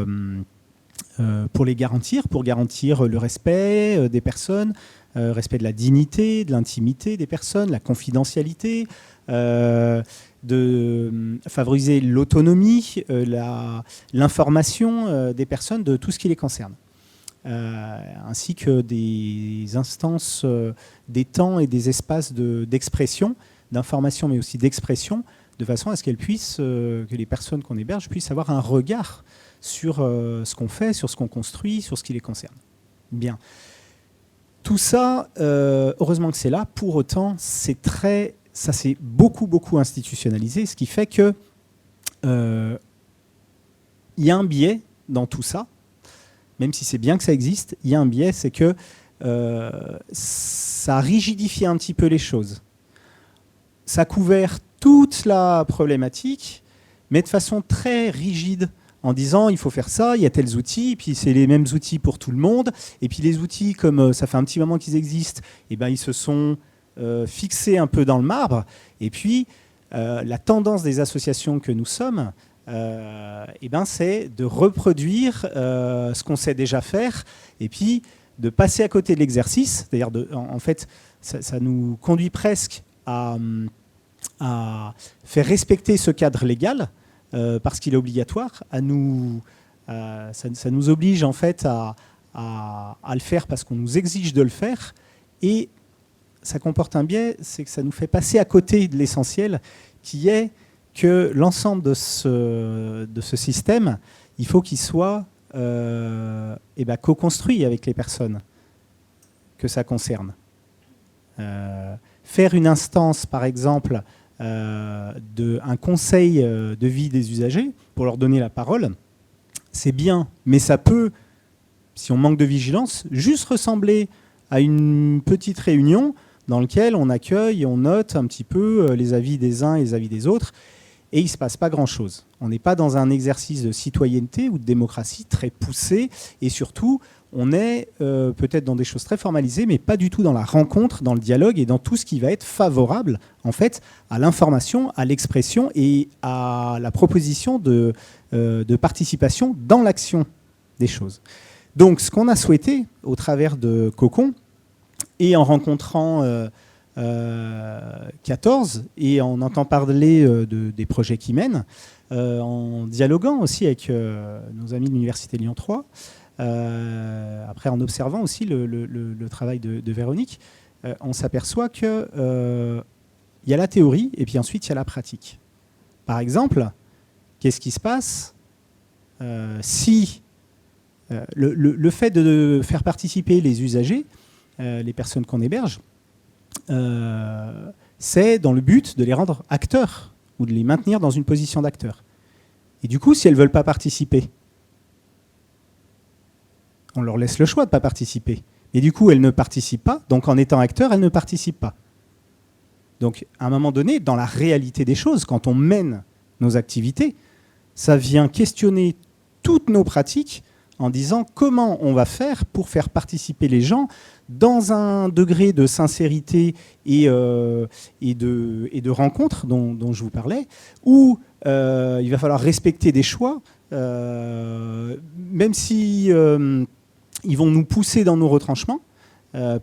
garantir, pour garantir le respect des personnes, respect de la dignité, de l'intimité des personnes, la confidentialité, de favoriser l'autonomie, l'information des personnes de tout ce qui les concerne. Ainsi que des instances, des temps et des espaces d'expression, d'information mais aussi d'expression, de façon à ce qu'elles puissent, que les personnes qu'on héberge puissent avoir un regard sur ce qu'on fait, sur ce qu'on construit, sur ce qui les concerne. Bien. Tout ça, heureusement que c'est là, pour autant, ça s'est beaucoup institutionnalisé, ce qui fait que il y a un biais dans tout ça, même si c'est bien que ça existe, il y a un biais, c'est que ça rigidifie un petit peu les choses. Ça a couvert toute la problématique, mais de façon très rigide, en disant il faut faire ça, il y a tels outils, et puis c'est les mêmes outils pour tout le monde, et puis les outils, comme ça fait un petit moment qu'ils existent, et ben, ils se sont fixés un peu dans le marbre, et puis la tendance des associations que nous sommes, et ben, c'est de reproduire ce qu'on sait déjà faire, et puis de passer à côté de l'exercice, c'est-à-dire en fait, ça nous conduit presque à faire respecter ce cadre légal, parce qu'il est obligatoire, ça nous oblige en fait à le faire parce qu'on nous exige de le faire, et ça comporte un biais, c'est que ça nous fait passer à côté de l'essentiel, qui est que l'ensemble de ce système, il faut qu'il soit co-construit avec les personnes que ça concerne. Faire une instance, par exemple, un conseil de vie des usagers pour leur donner la parole, c'est bien, mais ça peut, si on manque de vigilance, juste ressembler à une petite réunion dans laquelle on accueille et on note un petit peu les avis des uns et les avis des autres, et il ne se passe pas grand-chose. On n'est pas dans un exercice de citoyenneté ou de démocratie très poussé, et surtout, on est peut-être dans des choses très formalisées, mais pas du tout dans la rencontre, dans le dialogue et dans tout ce qui va être favorable en fait, à l'information, à l'expression et à la proposition de participation dans l'action des choses. Donc ce qu'on a souhaité au travers de Cocon, et en rencontrant 14 et en entendant parler des projets qu'ils mènent, en dialoguant aussi avec nos amis de l'Université Lyon 3, après en observant aussi le travail de Véronique, on s'aperçoit qu'il y a la théorie et puis ensuite il y a la pratique. Par exemple, qu'est-ce qui se passe si le fait de faire participer les usagers, les personnes qu'on héberge, c'est dans le but de les rendre acteurs ou de les maintenir dans une position d'acteur. Et du coup, si elles ne veulent pas participer, on leur laisse le choix de ne pas participer. Et du coup, elles ne participent pas. Donc, en étant acteurs, elles ne participent pas. Donc, à un moment donné, dans la réalité des choses, quand on mène nos activités, ça vient questionner toutes nos pratiques en disant comment on va faire pour faire participer les gens dans un degré de sincérité et de rencontre dont je vous parlais, où il va falloir respecter des choix, même si ils vont nous pousser dans nos retranchements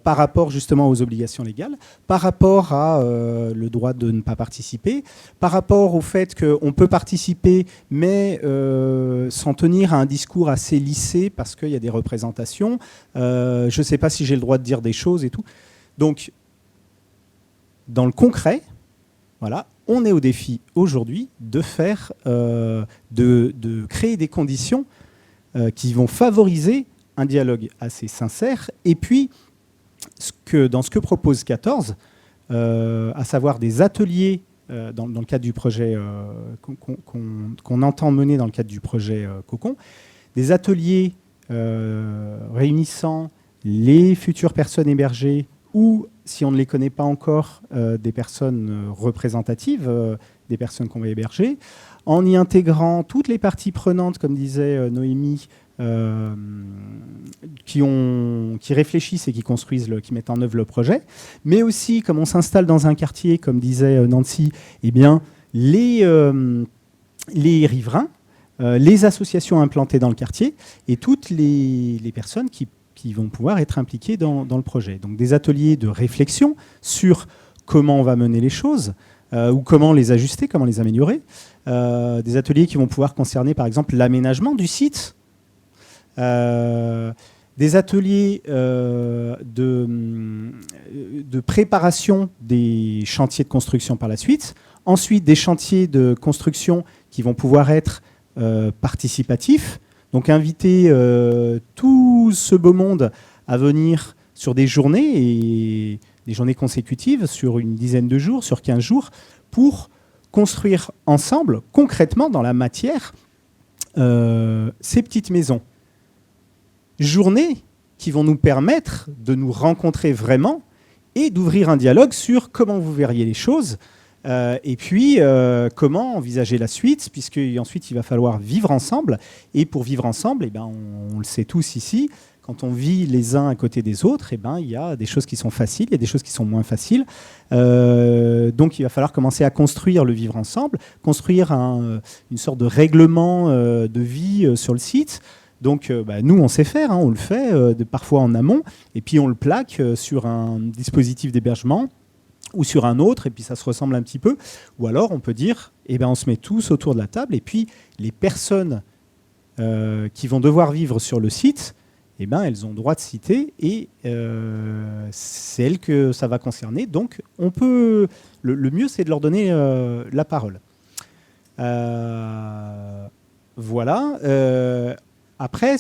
par rapport justement aux obligations légales, par rapport à le droit de ne pas participer, par rapport au fait qu'on peut participer mais s'en tenir à un discours assez lissé parce qu'il y a des représentations, je ne sais pas si j'ai le droit de dire des choses et tout. Donc, dans le concret, voilà, on est au défi aujourd'hui de faire, de créer des conditions qui vont favoriser un dialogue assez sincère. Et puis, dans ce que propose 14, à savoir des ateliers dans le cadre du projet qu'on entend mener dans le cadre du projet Cocon, des ateliers réunissant les futures personnes hébergées ou, si on ne les connaît pas encore, des personnes représentatives, des personnes qu'on va héberger, en y intégrant toutes les parties prenantes, comme disait Noémie, qui réfléchissent et qui construisent, qui mettent en œuvre le projet, mais aussi, comme on s'installe dans un quartier, comme disait Nancy, eh bien, les riverains, les associations implantées dans le quartier et toutes les personnes qui vont pouvoir être impliquées dans le projet. Donc des ateliers de réflexion sur comment on va mener les choses, ou comment les ajuster, comment les améliorer. Des ateliers qui vont pouvoir concerner par exemple l'aménagement du site, des ateliers de préparation des chantiers de construction par la suite, ensuite des chantiers de construction qui vont pouvoir être participatifs, donc inviter tout ce beau monde à venir sur des journées, et des journées consécutives, sur une dizaine de jours, sur 15 jours, pour construire ensemble, concrètement, dans la matière, ces petites maisons. Journées qui vont nous permettre de nous rencontrer vraiment et d'ouvrir un dialogue sur comment vous verriez les choses, et puis comment envisager la suite, puisque ensuite il va falloir vivre ensemble. Et pour vivre ensemble, eh ben, on le sait tous ici, quand on vit les uns à côté des autres, eh ben, il y a des choses qui sont faciles, il y a des choses qui sont moins faciles. Donc il va falloir commencer à construire le vivre ensemble, construire une sorte de règlement de vie sur le site. Donc nous, on sait faire, on le fait parfois en amont, et puis on le plaque sur un dispositif d'hébergement ou sur un autre, et puis ça se ressemble un petit peu. Ou alors on peut dire, on se met tous autour de la table, et puis les personnes qui vont devoir vivre sur le site, elles ont droit de citer, et c'est elles que ça va concerner. Donc on peut, le mieux, c'est de leur donner la parole. Voilà. Après,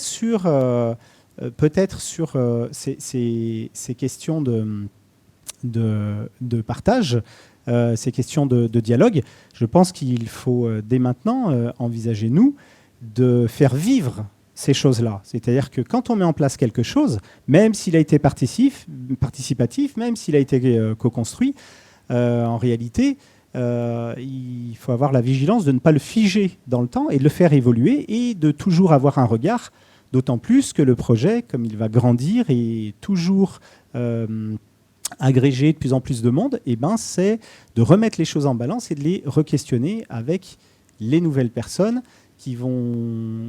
peut-être sur ces questions de partage, ces questions de dialogue, je pense qu'il faut dès maintenant envisager, nous, de faire vivre ces choses-là. C'est-à-dire que quand on met en place quelque chose, même s'il a été participatif, même s'il a été co-construit, en réalité, il faut avoir la vigilance de ne pas le figer dans le temps et de le faire évoluer, et de toujours avoir un regard, d'autant plus que le projet, comme il va grandir et toujours agréger de plus en plus de monde, c'est de remettre les choses en balance et de les re-questionner avec les nouvelles personnes qui vont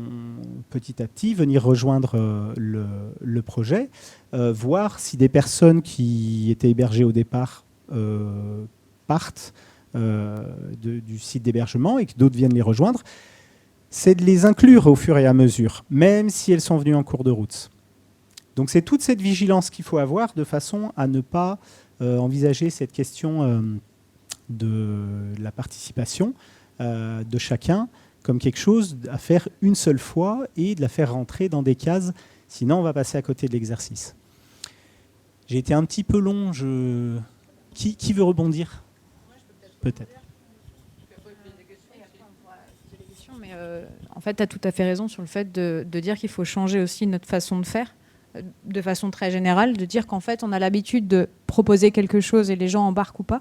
petit à petit venir rejoindre le projet, voir si des personnes qui étaient hébergées au départ partent du site d'hébergement et que d'autres viennent les rejoindre. C'est de les inclure au fur et à mesure, même si elles sont venues en cours de route. Donc c'est toute cette vigilance qu'il faut avoir, de façon à ne pas envisager cette question de la participation de chacun comme quelque chose à faire une seule fois et de la faire rentrer dans des cases, sinon on va passer à côté de l'exercice. J'ai été un petit peu long. Qui veut rebondir ? Peut-être. Mais en fait, tu as tout à fait raison sur le fait de dire qu'il faut changer aussi notre façon de faire, de façon très générale, de dire qu'en fait, on a l'habitude de proposer quelque chose et les gens embarquent ou pas.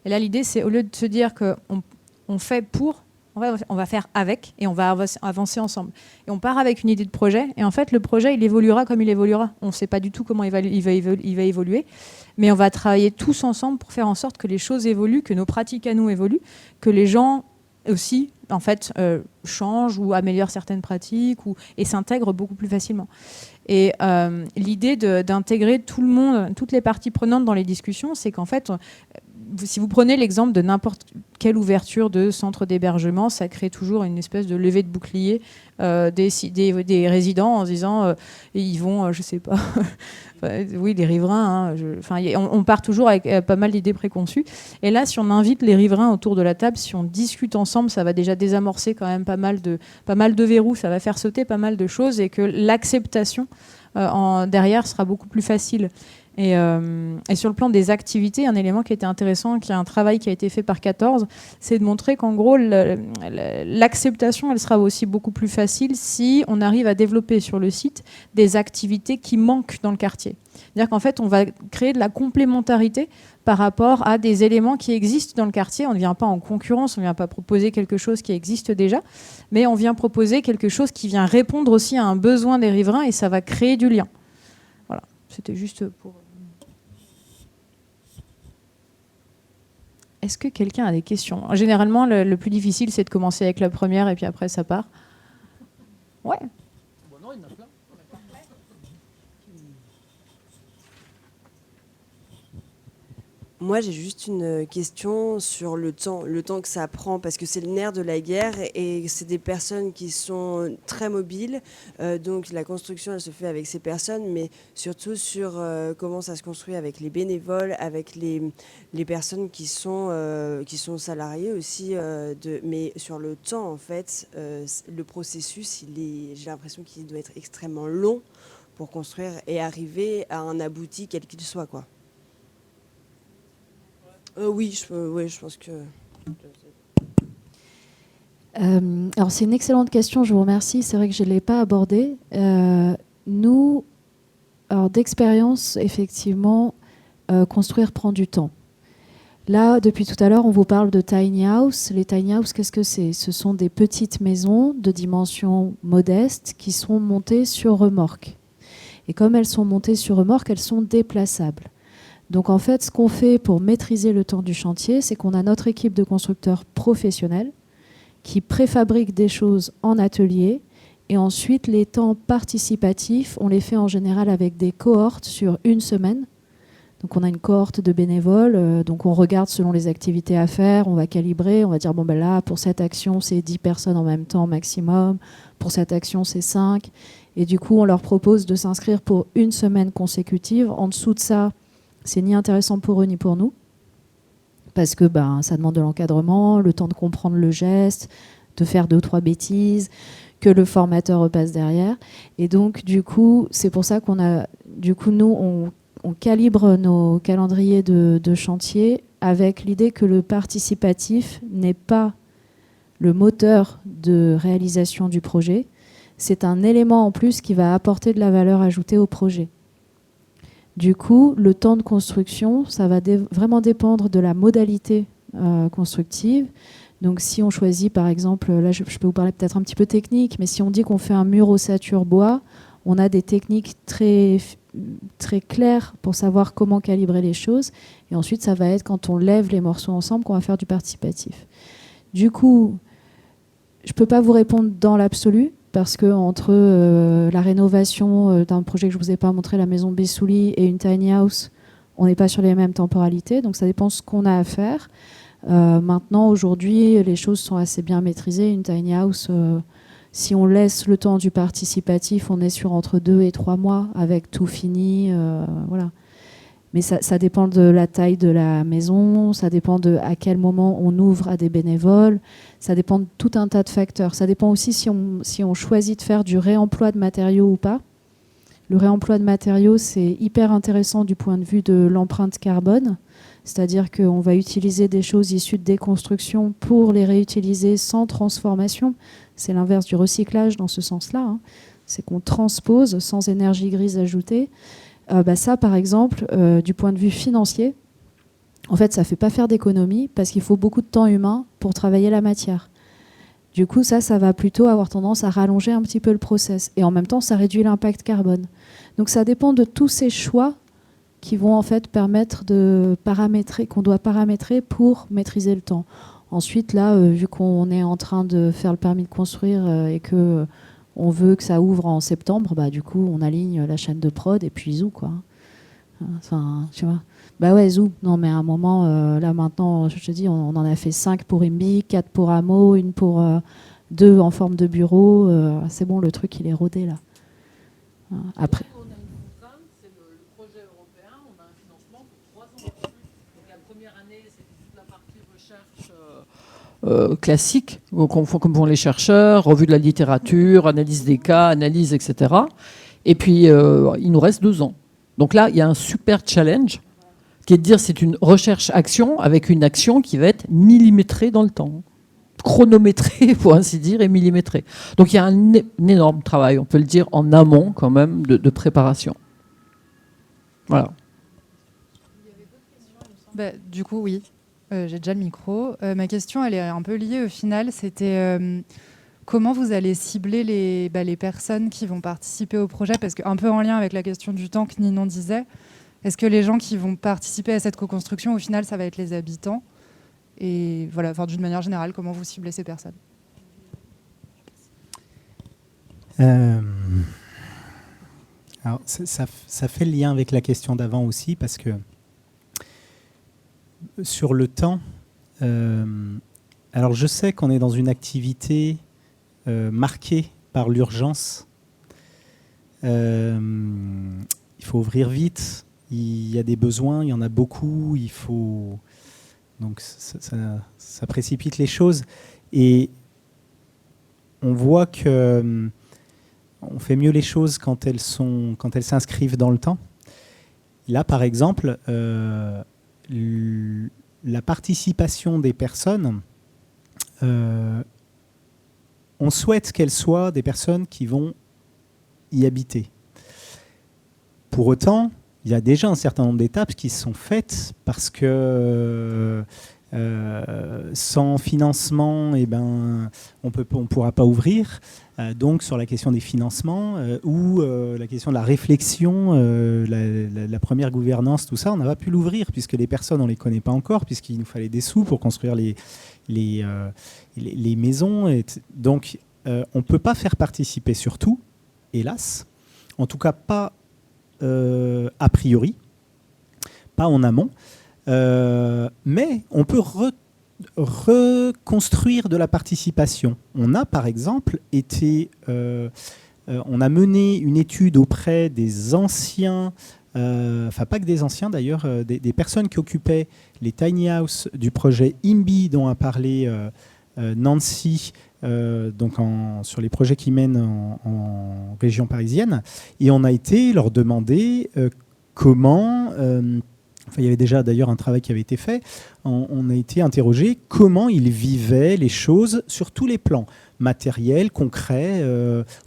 Et là, l'idée, c'est au lieu de se dire qu'on fait pour, on va faire avec, et on va avancer ensemble. Et on part avec une idée de projet, et en fait, le projet, il évoluera comme il évoluera. On ne sait pas du tout comment il va évoluer, mais on va travailler tous ensemble pour faire en sorte que les choses évoluent, que nos pratiques à nous évoluent, que les gens aussi, en fait, changent ou améliorent certaines pratiques et s'intègrent beaucoup plus facilement. Et l'idée d'intégrer tout le monde, toutes les parties prenantes dans les discussions, c'est qu'en fait, si vous prenez l'exemple de n'importe quelle ouverture de centre d'hébergement, ça crée toujours une espèce de levée de bouclier des résidents en se disant ils vont, je sais pas, oui, les riverains, on part toujours avec pas mal d'idées préconçues. Et là, si on invite les riverains autour de la table, si on discute ensemble, ça va déjà désamorcer quand même pas mal de verrous, ça va faire sauter pas mal de choses et que l'acceptation derrière sera beaucoup plus facile. Et sur le plan des activités, un élément qui était intéressant, qui est un travail qui a été fait par 14, c'est de montrer qu'en gros, l'acceptation, elle sera aussi beaucoup plus facile si on arrive à développer sur le site des activités qui manquent dans le quartier. C'est-à-dire qu'en fait, on va créer de la complémentarité par rapport à des éléments qui existent dans le quartier. On ne vient pas en concurrence, on ne vient pas proposer quelque chose qui existe déjà, mais on vient proposer quelque chose qui vient répondre aussi à un besoin des riverains et ça va créer du lien. Voilà, c'était juste pour... Est-ce que quelqu'un a des questions ? Généralement, le plus difficile, c'est de commencer avec la première et puis après, ça part. Ouais. Bon, non, il y en a plein. Moi, j'ai juste une question sur le temps que ça prend, parce que c'est le nerf de la guerre et c'est des personnes qui sont très mobiles. Donc la construction, elle se fait avec ces personnes, mais surtout sur comment ça se construit avec les bénévoles, avec les personnes qui sont salariées aussi. Mais sur le temps, en fait, le processus, j'ai l'impression qu'il doit être extrêmement long pour construire et arriver à un abouti quel qu'il soit, quoi. Oui, je pense que... Alors c'est une excellente question, je vous remercie. C'est vrai que je ne l'ai pas abordée. Nous, alors d'expérience, effectivement, construire prend du temps. Là, depuis tout à l'heure, on vous parle de tiny house. Les tiny house, qu'est-ce que c'est ? Ce sont des petites maisons de dimension modeste qui sont montées sur remorque. Et comme elles sont montées sur remorque, elles sont déplaçables. Donc en fait, ce qu'on fait pour maîtriser le temps du chantier, c'est qu'on a notre équipe de constructeurs professionnels qui préfabriquent des choses en atelier et ensuite les temps participatifs, on les fait en général avec des cohortes sur une semaine. Donc on a une cohorte de bénévoles, donc on regarde selon les activités à faire, on va calibrer, on va dire bon ben là pour cette action c'est 10 personnes en même temps maximum, pour cette action c'est 5 et du coup on leur propose de s'inscrire pour une semaine consécutive. En dessous de ça, c'est ni intéressant pour eux ni pour nous, parce que ça demande de l'encadrement, le temps de comprendre le geste, de faire 2 ou 3 bêtises, que le formateur repasse derrière. Et donc, du coup, c'est pour ça nous, on calibre nos calendriers de chantier avec l'idée que le participatif n'est pas le moteur de réalisation du projet, c'est un élément en plus qui va apporter de la valeur ajoutée au projet. Du coup, le temps de construction, ça va vraiment dépendre de la modalité constructive. Donc si on choisit, par exemple, là je peux vous parler peut-être un petit peu technique, mais si on dit qu'on fait un mur ossature bois, on a des techniques très, très claires pour savoir comment calibrer les choses. Et ensuite, ça va être quand on lève les morceaux ensemble qu'on va faire du participatif. Du coup, je ne peux pas vous répondre dans l'absolu, parce que entre la rénovation d'un projet que je ne vous ai pas montré, la maison Bessouli, et une tiny house, on n'est pas sur les mêmes temporalités, donc ça dépend de ce qu'on a à faire. Maintenant, aujourd'hui, les choses sont assez bien maîtrisées. Une tiny house, si on laisse le temps du participatif, on est sur entre 2 et 3 mois avec tout fini. Voilà. Mais ça dépend de la taille de la maison, ça dépend de à quel moment on ouvre à des bénévoles, ça dépend de tout un tas de facteurs. Ça dépend aussi si on choisit de faire du réemploi de matériaux ou pas. Le réemploi de matériaux, c'est hyper intéressant du point de vue de l'empreinte carbone, c'est-à-dire qu'on va utiliser des choses issues de déconstruction pour les réutiliser sans transformation. C'est l'inverse du recyclage dans ce sens-là, hein. C'est qu'on transpose sans énergie grise ajoutée. Ça, par exemple, du point de vue financier, en fait, ça ne fait pas faire d'économie parce qu'il faut beaucoup de temps humain pour travailler la matière. Du coup, ça va plutôt avoir tendance à rallonger un petit peu le process. Et en même temps, ça réduit l'impact carbone. Donc, ça dépend de tous ces choix qui vont en fait permettre de paramétrer, qu'on doit paramétrer pour maîtriser le temps. Ensuite, là, vu qu'on est en train de faire le permis de construire et que on veut que ça ouvre en septembre, du coup, on aligne la chaîne de prod et puis zou, quoi. Enfin, tu vois. Bah ouais, Zou. Non, mais à un moment, là maintenant, je te dis, on en a fait 5 pour IMBI, 4 pour Hameau, une pour 2 en forme de bureau. C'est bon, le truc, il est rodé là. Après. On a une contrainte, c'est le projet européen. On a un financement pour 3 ans. Donc la première année, c'est toute la partie recherche classique, comme font les chercheurs, revue de la littérature, analyse des cas, analyse, etc. Et puis, il nous reste 2 ans. Donc là, il y a un super challenge qui est de dire c'est une recherche-action avec une action qui va être millimétrée dans le temps. Chronométrée, pour ainsi dire, et millimétrée. Donc il y a un énorme travail, on peut le dire, en amont quand même, de préparation. Voilà. Bah, du coup, oui. J'ai déjà le micro. Ma question, elle est un peu liée au final. C'était comment vous allez cibler les personnes qui vont participer au projet? Parce qu'un peu en lien avec la question du temps que Ninon disait, est-ce que les gens qui vont participer à cette co-construction, au final, ça va être les habitants? Et voilà, enfin, d'une manière générale, comment vous ciblez ces personnes? Alors, ça fait le lien avec la question d'avant aussi, parce que sur le temps, alors je sais qu'on est dans une activité marquée par l'urgence. Il faut ouvrir vite, il y a des besoins, il y en a beaucoup, il faut... Donc ça précipite les choses. Et on voit que on fait mieux les choses quand elles s'inscrivent dans le temps. Là, par exemple, la participation des personnes, on souhaite qu'elles soient des personnes qui vont y habiter. Pour autant, il y a déjà un certain nombre d'étapes qui sont faites parce que sans financement, eh ben, on ne pourra pas ouvrir. Donc sur la question des financements ou la question de la réflexion, la première gouvernance, tout ça, on n'a pas pu l'ouvrir puisque les personnes, on ne les connaît pas encore, puisqu'il nous fallait des sous pour construire les maisons. Donc on ne peut pas faire participer sur tout, hélas. En tout cas, pas a priori, pas en amont, mais on peut reconstruire de la participation. On a par exemple on a mené une étude auprès des anciens, enfin pas que des anciens d'ailleurs, des personnes qui occupaient les tiny house du projet IMBI dont a parlé Nancy, donc sur les projets qui mènent en région parisienne, et on a été leur demander comment, enfin il y avait déjà d'ailleurs un travail qui avait été fait, on a été interrogé comment ils vivaient les choses sur tous les plans, matériels, concrets,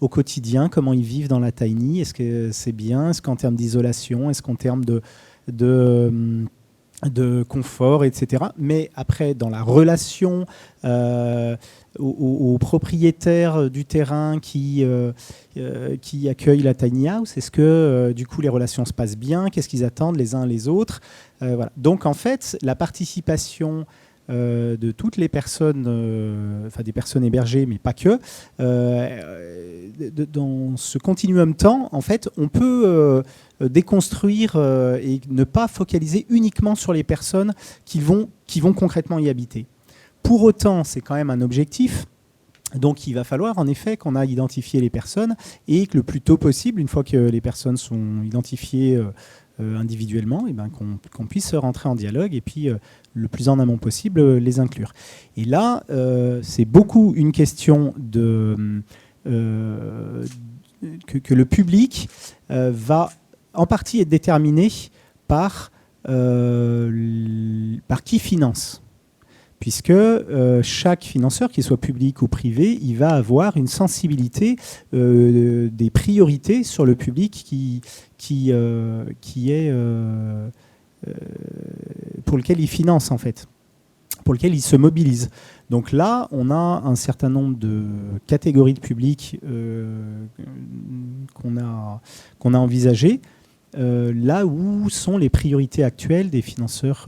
au quotidien, comment ils vivent dans la tiny, est-ce que c'est bien, est-ce qu'en termes d'isolation, est-ce qu'en termes de confort, etc. Mais après, dans la relation aux propriétaires du terrain qui accueillent la tiny house, est-ce que du coup les relations se passent bien? Qu'est-ce qu'ils attendent les uns les autres? Voilà. Donc en fait, la participation de toutes les personnes, enfin des personnes hébergées, mais pas que, dans ce continuum temps, en fait, on peut déconstruire et ne pas focaliser uniquement sur les personnes qui vont concrètement y habiter. Pour autant, c'est quand même un objectif. Donc il va falloir en effet qu'on a identifié les personnes et que le plus tôt possible, une fois que les personnes sont identifiées individuellement, et ben, qu'on puisse rentrer en dialogue et puis le plus en amont possible les inclure. Et là, c'est beaucoup une question que le public va en partie être déterminé par qui finance. Puisque chaque financeur, qu'il soit public ou privé, il va avoir une sensibilité des priorités sur le public qui est pour lequel il finance en fait, pour lequel il se mobilise. Donc là, on a un certain nombre de catégories de publics qu'on a envisagées, là où sont les priorités actuelles des financeurs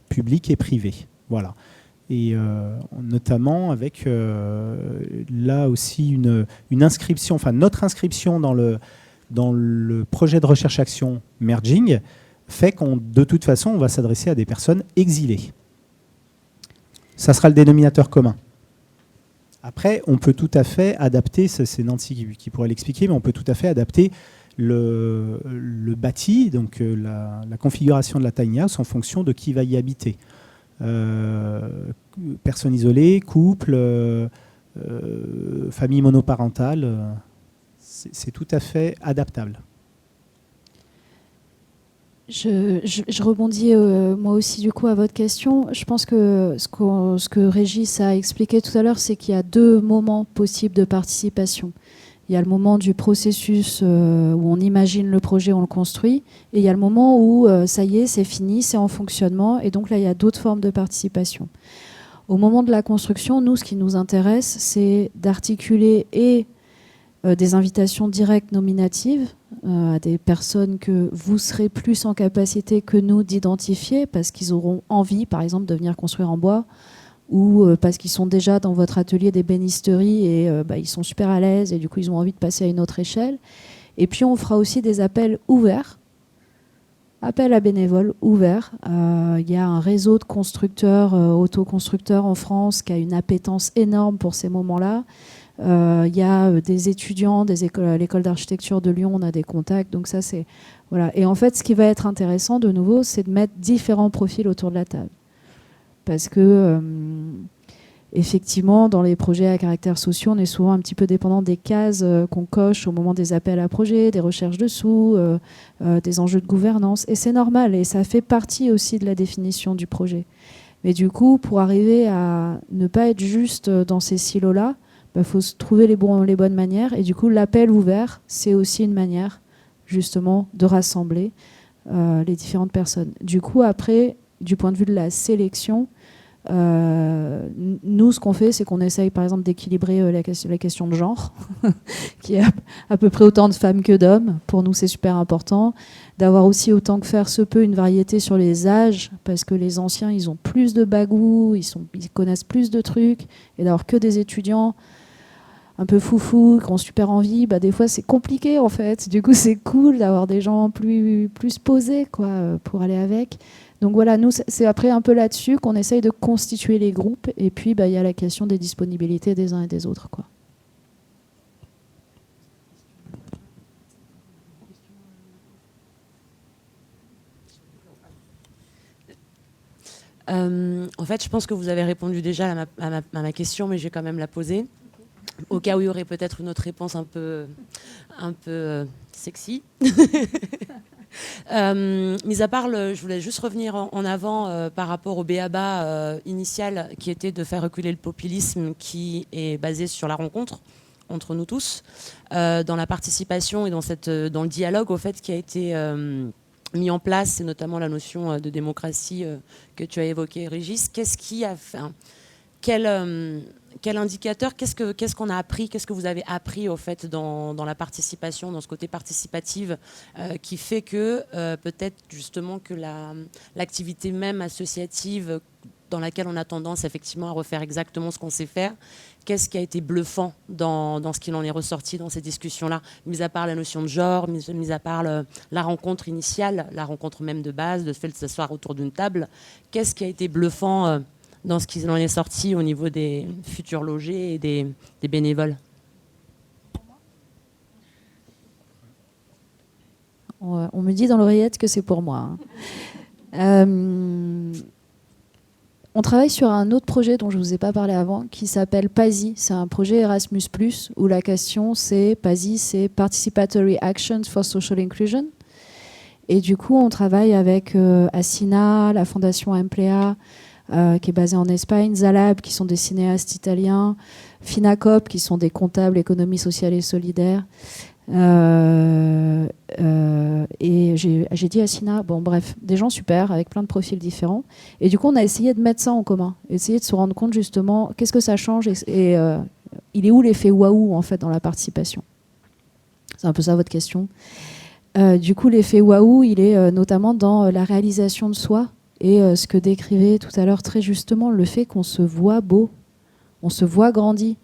publics et privés. Voilà. Et notamment avec là aussi une inscription, enfin notre inscription dans le dans le projet de recherche-action Merging fait de toute façon, on va s'adresser à des personnes exilées. Ça sera le dénominateur commun. Après, on peut tout à fait adapter, c'est Nancy qui pourrait l'expliquer, mais on peut tout à fait adapter le bâti, donc la configuration de la tiny house en fonction de qui va y habiter. Personnes isolées, couple, famille monoparentale, c'est tout à fait adaptable. Je rebondis moi aussi du coup à votre question. Je pense que ce que Régis a expliqué tout à l'heure, c'est qu'il y a 2 moments possibles de participation. Il y a le moment du processus où on imagine le projet, on le construit, et il y a le moment où ça y est, c'est fini, c'est en fonctionnement, et donc là il y a d'autres formes de participation. Au moment de la construction, nous, ce qui nous intéresse, c'est d'articuler des invitations directes nominatives à des personnes que vous serez plus en capacité que nous d'identifier parce qu'ils auront envie, par exemple, de venir construire en bois ou parce qu'ils sont déjà dans votre atelier d'ébénisterie et ils sont super à l'aise et du coup, ils ont envie de passer à une autre échelle. Et puis, on fera aussi des appels ouverts, appels à bénévoles ouverts. Il y a un réseau de constructeurs, autoconstructeurs en France qui a une appétence énorme pour ces moments-là. Il y a des étudiants à l'école d'architecture de Lyon, on a des contacts, donc ça c'est voilà. Et en fait, ce qui va être intéressant de nouveau, c'est de mettre différents profils autour de la table, parce que effectivement, dans les projets à caractère social, on est souvent un petit peu dépendant des cases qu'on coche au moment des appels à projets, des recherches de sous, des enjeux de gouvernance, et c'est normal, et ça fait partie aussi de la définition du projet. Mais du coup, pour arriver à ne pas être juste dans ces silos-là, faut trouver les bonnes manières. Et du coup, l'appel ouvert, c'est aussi une manière, justement, de rassembler les différentes personnes. Du coup, après, du point de vue de la sélection, nous, ce qu'on fait, c'est qu'on essaye, par exemple, d'équilibrer la question de genre, qui est à peu près autant de femmes que d'hommes. Pour nous, c'est super important. D'avoir aussi, autant que faire se peut, une variété sur les âges, parce que les anciens, ils ont plus de bagou, ils connaissent plus de trucs, et d'avoir que des étudiants un peu foufou, qui ont super envie, des fois c'est compliqué en fait. Du coup c'est cool d'avoir des gens plus posés quoi, pour aller avec. Donc voilà, nous c'est après un peu là-dessus qu'on essaye de constituer les groupes. Et puis il y a la question des disponibilités des uns et des autres quoi. En fait, je pense que vous avez répondu déjà à ma question, mais je vais quand même la poser. Au cas où il y aurait peut-être une autre réponse un peu sexy. Mis à part, je voulais juste revenir en avant par rapport au b.a.-ba initial qui était de faire reculer le populisme qui est basé sur la rencontre entre nous tous, dans la participation et dans le dialogue au fait qui a été mis en place, et notamment la notion de démocratie que tu as évoquée, Régis. Qu'est-ce qui a fait quel indicateur, qu'est-ce qu'on a appris, qu'est-ce que vous avez appris au fait dans la participation, dans ce côté participatif qui fait que peut-être justement que l'activité même associative dans laquelle on a tendance effectivement à refaire exactement ce qu'on sait faire, qu'est-ce qui a été bluffant dans ce qu'il en est ressorti dans ces discussions-là, mis à part la notion de genre, mis à part la rencontre initiale, la rencontre même de base, le fait de s'asseoir autour d'une table, qu'est-ce qui a été bluffant dans ce qui en est sorti au niveau des futurs logés et des bénévoles? On me dit dans l'oreillette que c'est pour moi. On travaille sur un autre projet dont je ne vous ai pas parlé avant, qui s'appelle PASI. C'est un projet Erasmus+, où la question c'est, PASI, c'est Participatory Actions for Social Inclusion. Et du coup, on travaille avec Assina, la Fondation Emplea, qui est basée en Espagne, Zalab, qui sont des cinéastes italiens, Finacop, qui sont des comptables économie sociale et solidaire. Et j'ai dit Assina, bon bref, des gens super, avec plein de profils différents. Et du coup, on a essayé de mettre ça en commun, essayer de se rendre compte justement, qu'est-ce que ça change et il est où l'effet waouh en fait dans la participation? C'est un peu ça votre question. Du coup, l'effet waouh, il est notamment dans la réalisation de soi, et ce que décrivait tout à l'heure très justement, le fait qu'on se voit beau, on se voit grandi,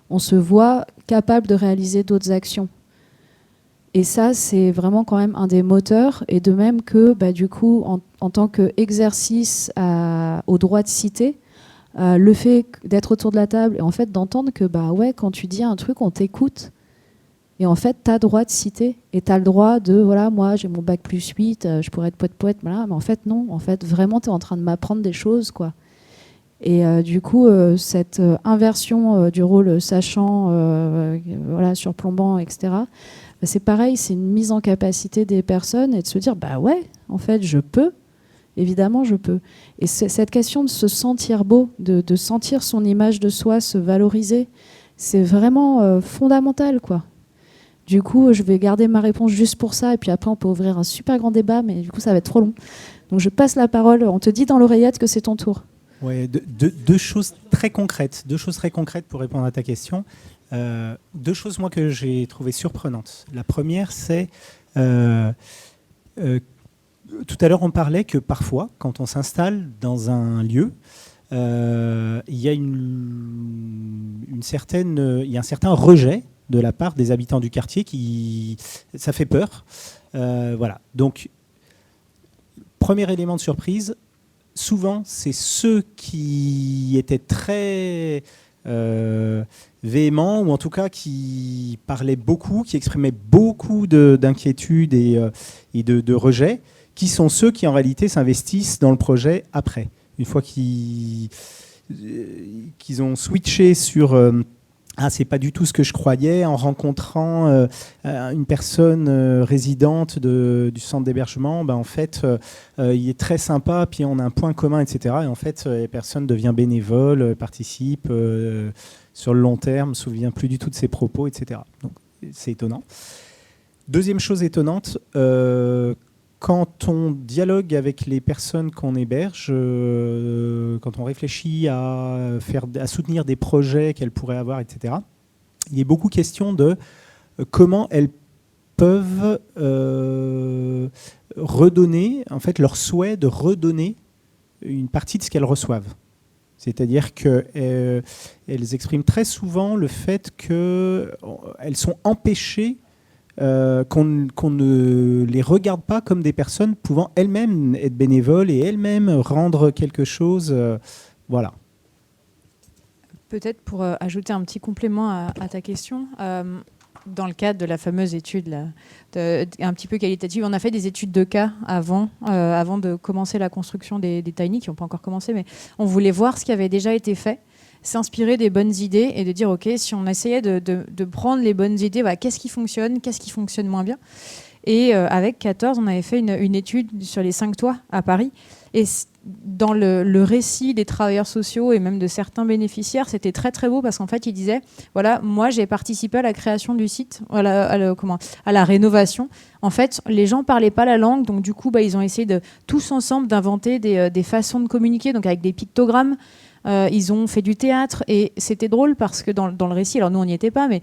on se voit capable de réaliser d'autres actions. Et ça, c'est vraiment quand même un des moteurs. Et de même que, du coup, en tant qu'exercice au droit de citer, le fait d'être autour de la table et en fait d'entendre que, quand tu dis un truc, on t'écoute. Et en fait, tu as droit de citer. Et tu as le droit de, voilà, moi, j'ai mon bac plus 8, je pourrais être poète, voilà. Mais en fait, non. En fait, vraiment, tu es en train de m'apprendre des choses, quoi. Et du coup, cette inversion du rôle sachant, surplombant, etc., c'est pareil, c'est une mise en capacité des personnes et de se dire, ouais, en fait, je peux. Évidemment, je peux. Et cette question de se sentir beau, de sentir son image de soi se valoriser, c'est vraiment fondamental, quoi. Du coup, je vais garder ma réponse juste pour ça, et puis après, on peut ouvrir un super grand débat, mais du coup, ça va être trop long. Donc, je passe la parole. On te dit dans l'oreillette que c'est ton tour. Ouais, deux choses très concrètes. Deux choses très concrètes pour répondre à ta question. Deux choses, moi, que j'ai trouvées surprenantes. La première, c'est... tout à l'heure, on parlait que parfois, quand on s'installe dans un lieu, il y a un certain rejet de la part des habitants du quartier ça fait peur. Voilà. Donc, premier élément de surprise, souvent, c'est ceux qui étaient très véhéments, ou en tout cas qui parlaient beaucoup, qui exprimaient beaucoup d'inquiétude et de rejet, qui sont ceux qui en réalité s'investissent dans le projet après. Une fois qu'ils ont switché sur c'est pas du tout ce que je croyais, en rencontrant une personne résidente du centre d'hébergement, en fait, il est très sympa, puis on a un point commun, etc. Et en fait, la personne devient bénévole, participe sur le long terme, ne se souvient plus du tout de ses propos, etc. Donc, c'est étonnant. Deuxième chose étonnante, quand on dialogue avec les personnes qu'on héberge, quand on réfléchit à soutenir des projets qu'elles pourraient avoir, etc., il est beaucoup question de comment elles peuvent redonner, en fait, leur souhait de redonner une partie de ce qu'elles reçoivent. C'est-à-dire qu'elles expriment très souvent le fait qu'elles sont empêchées qu'on ne les regarde pas comme des personnes pouvant elles-mêmes être bénévoles et elles-mêmes rendre quelque chose. Voilà. Peut-être pour ajouter un petit complément à ta question, dans le cadre de la fameuse étude là, un petit peu qualitative, on a fait des études de cas avant de commencer la construction des Tiny, qui n'ont pas encore commencé, mais on voulait voir ce qui avait déjà été fait, s'inspirer des bonnes idées et de dire ok, si on essayait de prendre les bonnes idées, qu'est-ce qui fonctionne moins bien. Et avec 14, on avait fait une étude sur les 5 toits à Paris, et dans le récit des travailleurs sociaux et même de certains bénéficiaires, c'était très très beau, parce qu'en fait ils disaient voilà, moi j'ai participé à la création du site, à la rénovation. En fait, les gens parlaient pas la langue, donc du coup ils ont essayé tous ensemble d'inventer des façons de communiquer, donc avec des pictogrammes. Ils ont fait du théâtre, et c'était drôle parce que dans le récit, alors nous on n'y était pas, mais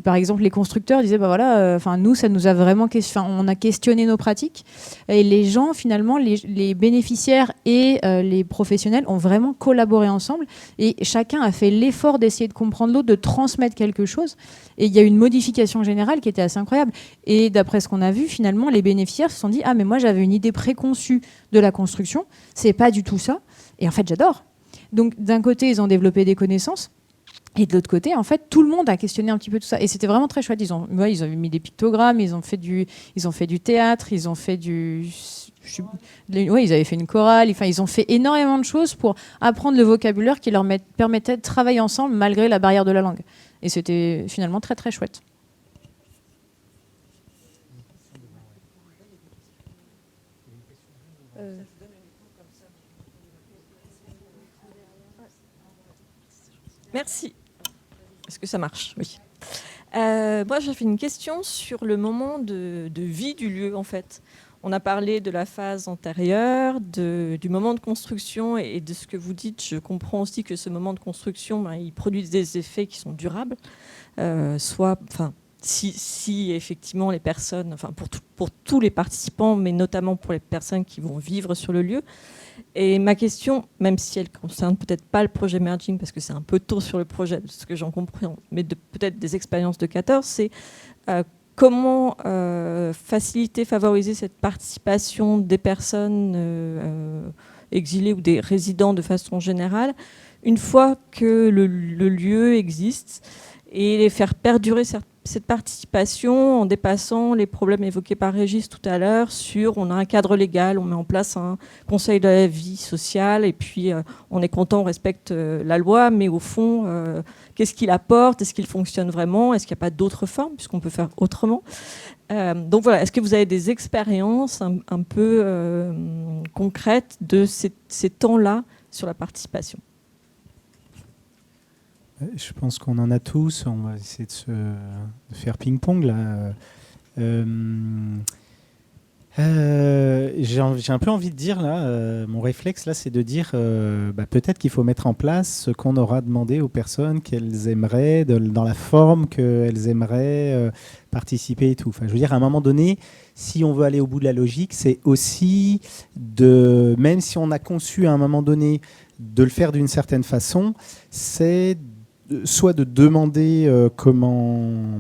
par exemple les constructeurs disaient nous ça nous a vraiment on a questionné nos pratiques, et les gens finalement, les bénéficiaires et les professionnels ont vraiment collaboré ensemble, et chacun a fait l'effort d'essayer de comprendre l'autre, de transmettre quelque chose, et il y a eu une modification générale qui était assez incroyable. Et d'après ce qu'on a vu, finalement les bénéficiaires se sont dit mais moi j'avais une idée préconçue de la construction, c'est pas du tout ça. Et en fait, j'adore. Donc, d'un côté, ils ont développé des connaissances. Et de l'autre côté, en fait, tout le monde a questionné un petit peu tout ça. Et c'était vraiment très chouette. Ils avaient mis des pictogrammes, ils ont fait du théâtre, ils avaient fait une chorale. Enfin, ils ont fait énormément de choses pour apprendre le vocabulaire qui leur permettait de travailler ensemble malgré la barrière de la langue. Et c'était finalement très, très chouette. Merci. Est-ce que ça marche? Oui. Moi, j'avais une question sur le moment de vie du lieu, en fait. On a parlé de la phase antérieure, du moment de construction, et de ce que vous dites. Je comprends aussi que ce moment de construction, il produit des effets qui sont durables. Si effectivement les personnes, pour tous les participants, mais notamment pour les personnes qui vont vivre sur le lieu. Et ma question, même si elle ne concerne peut-être pas le projet Merging, parce que c'est un peu tôt sur le projet, de ce que j'en comprends, mais peut-être des expériences de 14, c'est comment faciliter, favoriser cette participation des personnes exilés ou des résidents de façon générale, une fois que le lieu existe, et les faire perdurer cette participation en dépassant les problèmes évoqués par Régis tout à l'heure sur on a un cadre légal, on met en place un conseil de la vie sociale et puis on est content, on respecte la loi, mais au fond, qu'est-ce qu'il apporte? Est-ce qu'il fonctionne vraiment? Est-ce qu'il n'y a pas d'autres formes puisqu'on peut faire autrement? Donc voilà, est-ce que vous avez des expériences un peu concrètes de ces temps-là sur la participation? Je pense qu'on en a tous. On va essayer de faire ping-pong là. J'ai un peu envie de dire là, mon réflexe là, c'est de dire peut-être qu'il faut mettre en place ce qu'on aura demandé aux personnes qu'elles aimeraient, dans la forme qu'elles aimeraient participer et tout. Enfin, je veux dire, à un moment donné, si on veut aller au bout de la logique, c'est aussi même si on a conçu à un moment donné de le faire d'une certaine façon, c'est soit de demander comment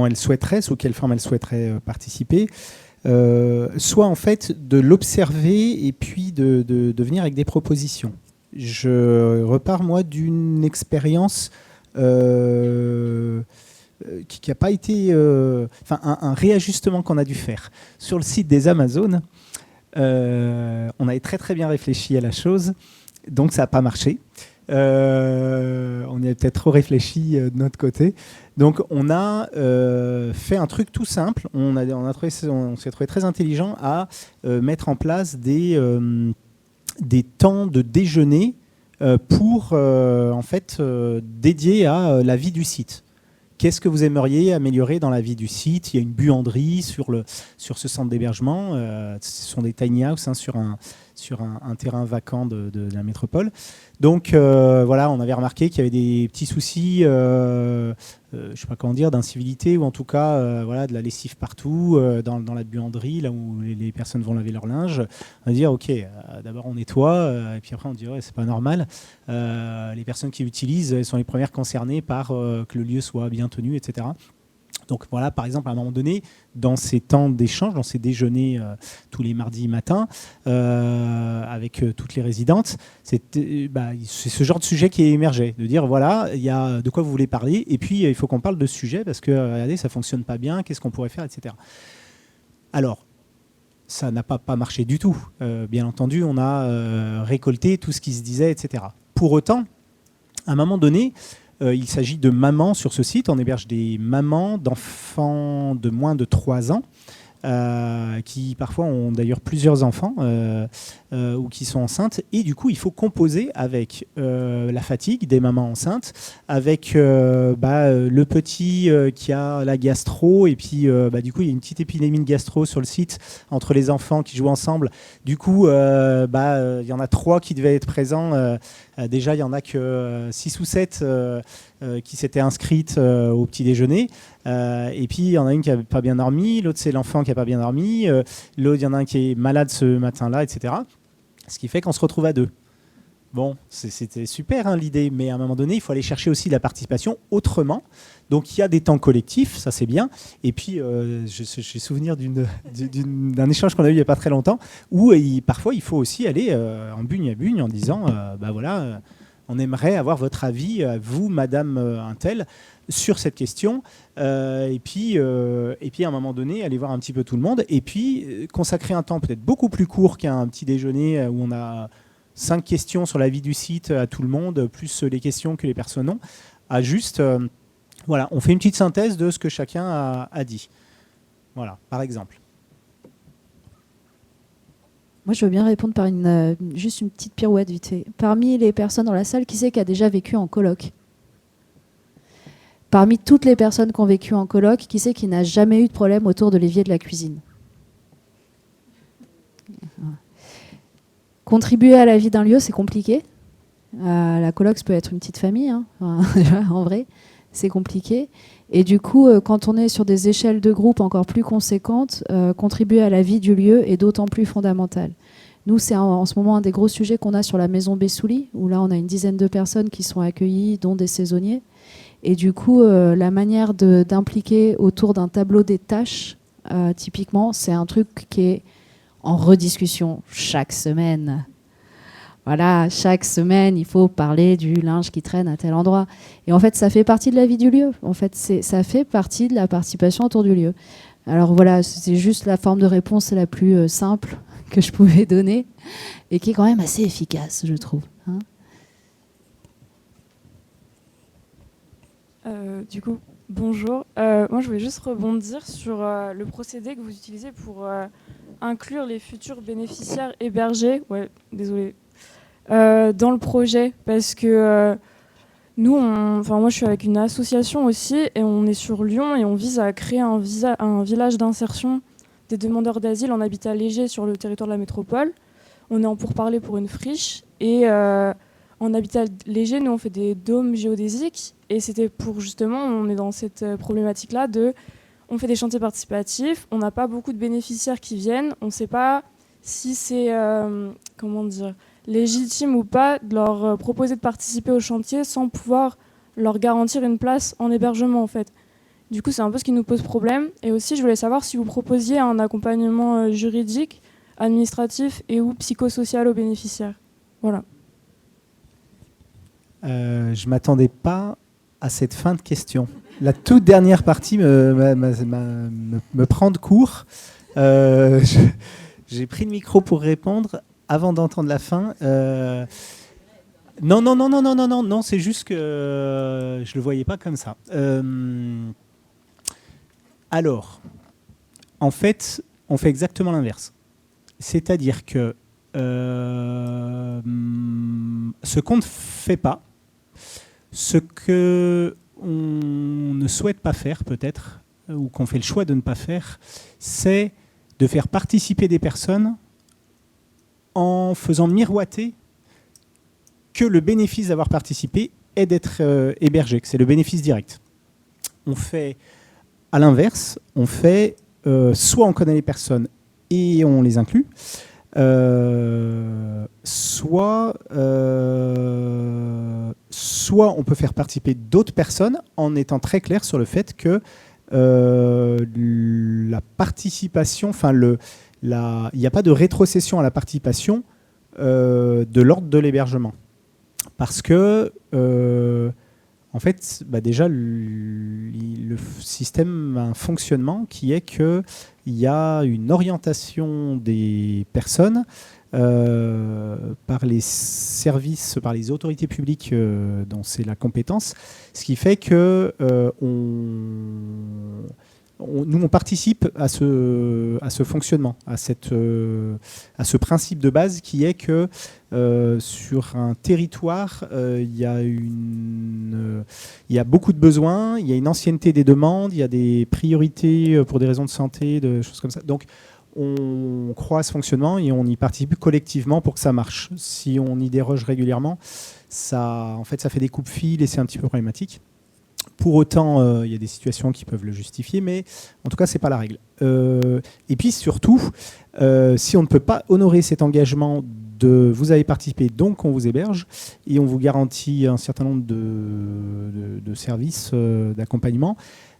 elle souhaiterait, sous quelle forme elle souhaiterait participer, soit en fait de l'observer et puis de venir avec des propositions. Je repars moi d'une expérience qui n'a pas été... un réajustement qu'on a dû faire. Sur le site des Amazones, on avait très très bien réfléchi à la chose, donc ça n'a pas marché. On y a peut-être trop réfléchi de notre côté. Donc on a fait un truc tout simple. On s'est trouvé très intelligent à mettre en place des temps de déjeuner pour en fait dédiés à la vie du site. Qu'est-ce que vous aimeriez améliorer dans la vie du site? Il y a une buanderie sur ce centre d'hébergement. Ce sont des tiny house sur un terrain vacant de la métropole. Donc voilà, on avait remarqué qu'il y avait des petits soucis, je ne sais pas comment dire, d'incivilité ou en tout cas de la lessive partout dans la buanderie, là où les personnes vont laver leur linge. On va dire ok, d'abord on nettoie et puis après on dit ouais, c'est pas normal. Les personnes qui l'utilisent, elles sont les premières concernées par que le lieu soit bien tenu, etc. Donc voilà, par exemple, à un moment donné, dans ces temps d'échange, dans ces déjeuners tous les mardis matins, avec toutes les résidentes, c'est ce genre de sujet qui émergeait, de dire voilà, il y a de quoi vous voulez parler, et puis il faut qu'on parle de ce sujet parce que regardez, ça fonctionne pas bien, qu'est-ce qu'on pourrait faire, etc. Alors, ça n'a pas marché du tout. Bien entendu, on a récolté tout ce qui se disait, etc. Pour autant, à un moment donné, il s'agit de mamans sur ce site. On héberge des mamans d'enfants de moins de 3 ans qui parfois ont d'ailleurs plusieurs enfants ou qui sont enceintes. Et du coup, il faut composer avec la fatigue des mamans enceintes, avec le petit qui a la gastro. Et puis, du coup, il y a une petite épidémie de gastro sur le site entre les enfants qui jouent ensemble. Du coup, il y en a 3 qui devaient être présents. Déjà, il n'y en a que 6 ou 7 qui s'étaient inscrites au petit déjeuner. Et puis, il y en a une qui n'a pas bien dormi. L'autre, c'est l'enfant qui n'a pas bien dormi. L'autre, il y en a un qui est malade ce matin-là, etc. Ce qui fait qu'on se retrouve à 2. Bon, c'était super l'idée, mais à un moment donné, il faut aller chercher aussi la participation autrement. Donc, il y a des temps collectifs, ça c'est bien. Et puis, j'ai souvenir d'un échange qu'on a eu il n'y a pas très longtemps, où parfois, il faut aussi aller en bugne à bugne en disant, voilà, on aimerait avoir votre avis, vous, madame Untel, sur cette question. Et puis, à un moment donné, aller voir un petit peu tout le monde. Et puis, consacrer un temps peut-être beaucoup plus court qu'un petit déjeuner où on a 5 questions sur la vie du site à tout le monde, plus les questions que les personnes ont, à juste, voilà, on fait une petite synthèse de ce que chacun a dit. Voilà, par exemple. Moi, je veux bien répondre par juste une petite pirouette vite fait. Parmi les personnes dans la salle, qui c'est qui a déjà vécu en coloc? Parmi toutes les personnes qui ont vécu en coloc, qui c'est qui n'a jamais eu de problème autour de l'évier de la cuisine? Contribuer à la vie d'un lieu, c'est compliqué. La coloc, ça peut être une petite famille, hein. En vrai, c'est compliqué. Et du coup, quand on est sur des échelles de groupe encore plus conséquentes, contribuer à la vie du lieu est d'autant plus fondamental. Nous, c'est en ce moment un des gros sujets qu'on a sur la maison Bessouli, où là, on a une dizaine de personnes qui sont accueillies, dont des saisonniers. Et du coup, la manière d'impliquer autour d'un tableau des tâches, typiquement, c'est un truc qui est en rediscussion chaque semaine. Voilà, chaque semaine, il faut parler du linge qui traîne à tel endroit. Et en fait, ça fait partie de la vie du lieu. En fait, ça fait partie de la participation autour du lieu. Alors voilà, c'est juste la forme de réponse la plus simple que je pouvais donner et qui est quand même assez efficace, je trouve. Hein. Du coup, bonjour. Moi, je voulais juste rebondir sur le procédé que vous utilisez pour inclure les futurs bénéficiaires hébergés. Ouais, désolé. Dans le projet, parce que nous, moi je suis avec une association aussi et on est sur Lyon et on vise à créer un village d'insertion des demandeurs d'asile en habitat léger sur le territoire de la métropole. On est en pourparlers pour une friche et en habitat léger, nous on fait des dômes géodésiques et c'était pour justement, on est dans cette problématique-là on fait des chantiers participatifs, on n'a pas beaucoup de bénéficiaires qui viennent, on ne sait pas si c'est, légitime ou pas de leur proposer de participer au chantier sans pouvoir leur garantir une place en hébergement en fait. Du coup, c'est un peu ce qui nous pose problème. Et aussi, je voulais savoir si vous proposiez un accompagnement juridique, administratif et ou psychosocial aux bénéficiaires. Voilà. Je ne m'attendais pas à cette fin de question. La toute dernière partie me prend de court. J'ai pris le micro pour répondre. Avant d'entendre la fin, non, c'est juste que je le voyais pas comme ça. Alors, en fait, on fait exactement l'inverse. C'est-à-dire que ce qu'on ne fait pas, ce que on ne souhaite pas faire peut-être, ou qu'on fait le choix de ne pas faire, c'est de faire participer des personnes en faisant miroiter que le bénéfice d'avoir participé est d'être hébergé, que c'est le bénéfice direct. On fait à l'inverse, soit on connaît les personnes et on les inclut, soit on peut faire participer d'autres personnes en étant très clair sur le fait que la participation, il n'y a pas de rétrocession à la participation de l'ordre de l'hébergement. Parce que, en fait, déjà, le système a un fonctionnement qui est qu'il y a une orientation des personnes par les services, par les autorités publiques dont c'est la compétence, ce qui fait que nous, on participe à ce fonctionnement, à ce principe de base qui est que sur un territoire, il y a beaucoup de besoins, il y a une ancienneté des demandes, il y a des priorités pour des raisons de santé, de choses comme ça. Donc, on croit à ce fonctionnement et on y participe collectivement pour que ça marche. Si on y déroge régulièrement, ça fait des coupes-fils et c'est un petit peu problématique. Pour autant, il y a des situations qui peuvent le justifier, mais en tout cas, ce n'est pas la règle. Et puis surtout, si on ne peut pas honorer cet engagement de vous avez participé, donc on vous héberge, et on vous garantit un certain nombre de services d'accompagnement,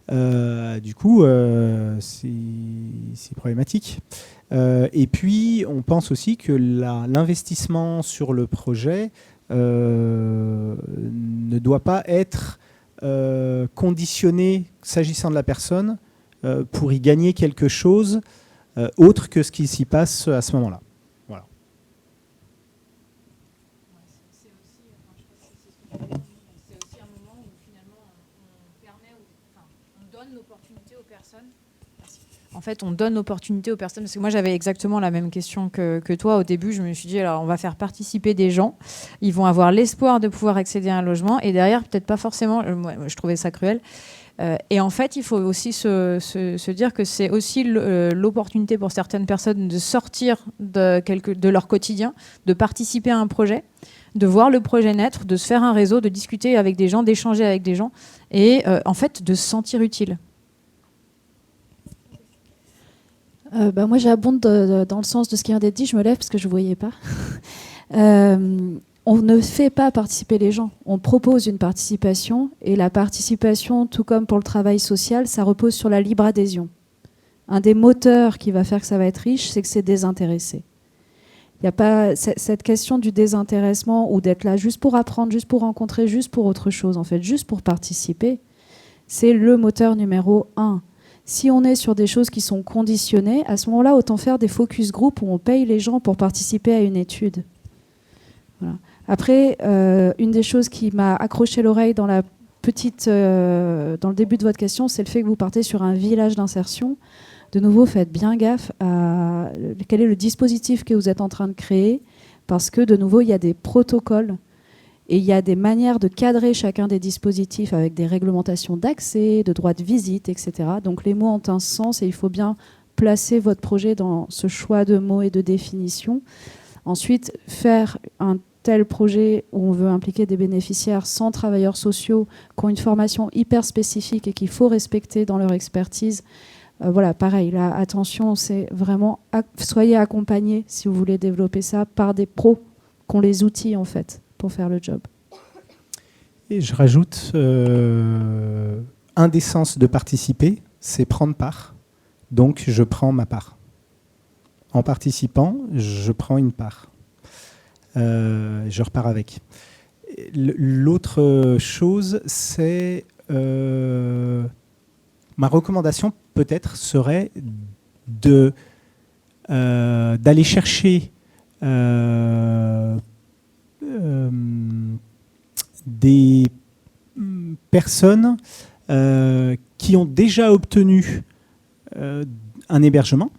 du coup, c'est problématique. Et puis, on pense aussi que l'investissement sur le projet ne doit pas être conditionné, s'agissant de la personne, pour y gagner quelque chose autre que ce qui s'y passe à ce moment-là. Voilà. C'est aussi un moment où finalement on donne l'opportunité aux personnes. En fait, on donne l'opportunité aux personnes, parce que moi j'avais exactement la même question que toi au début. Je me suis dit, alors on va faire participer des gens, ils vont avoir l'espoir de pouvoir accéder à un logement, et derrière peut-être pas forcément, moi je trouvais ça cruel. Et en fait, il faut aussi se dire que c'est aussi l'opportunité pour certaines personnes de sortir de leur quotidien, de participer à un projet, de voir le projet naître, de se faire un réseau, de discuter avec des gens, d'échanger avec des gens, et en fait de se sentir utile. Moi, j'abonde dans le sens de ce qui vient d'être dit. Je me lève parce que je ne voyais pas. on ne fait pas participer les gens. On propose une participation, et la participation, tout comme pour le travail social, ça repose sur la libre adhésion. Un des moteurs qui va faire que ça va être riche, c'est que c'est désintéressé. Il n'y a pas cette question du désintéressement ou d'être là juste pour apprendre, juste pour rencontrer, juste pour autre chose, en fait, juste pour participer. C'est le moteur numéro 1. Si on est sur des choses qui sont conditionnées, à ce moment-là, autant faire des focus group où on paye les gens pour participer à une étude. Voilà. Après, une des choses qui m'a accroché l'oreille dans le début de votre question, c'est le fait que vous partez sur un village d'insertion. De nouveau, faites bien gaffe à quel est le dispositif que vous êtes en train de créer, parce que, de nouveau, il y a des protocoles et il y a des manières de cadrer chacun des dispositifs avec des réglementations d'accès, de droit de visite, etc. Donc les mots ont un sens et il faut bien placer votre projet dans ce choix de mots et de définition. Ensuite, faire un tel projet où on veut impliquer des bénéficiaires sans travailleurs sociaux, qui ont une formation hyper spécifique et qu'il faut respecter dans leur expertise. Voilà, pareil, là, attention, c'est vraiment, soyez accompagnés, si vous voulez développer ça, par des pros qui ont les outils, en fait, pour faire le job. Et je rajoute, un des sens de participer, c'est prendre part. Donc, je prends ma part. En participant, je prends une part. Je repars avec. L'autre chose, c'est... ma recommandation, peut-être, serait d'aller chercher des personnes qui ont déjà obtenu un hébergement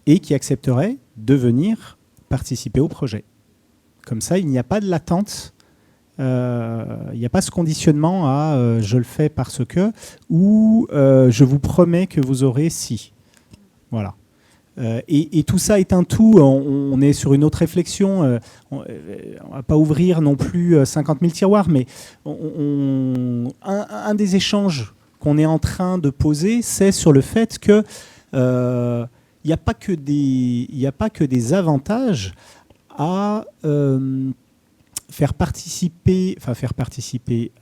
et qui accepteraient de venir participer au projet. Comme ça, il n'y a pas de latente. Il n'y a pas ce conditionnement à je le fais parce que ou je vous promets que vous aurez si. Voilà. Et tout ça est un tout. On est sur une autre réflexion. On ne va pas ouvrir non plus 50 000 tiroirs, mais un des échanges qu'on est en train de poser, c'est sur le fait que il n'y a pas que des avantages à faire participer,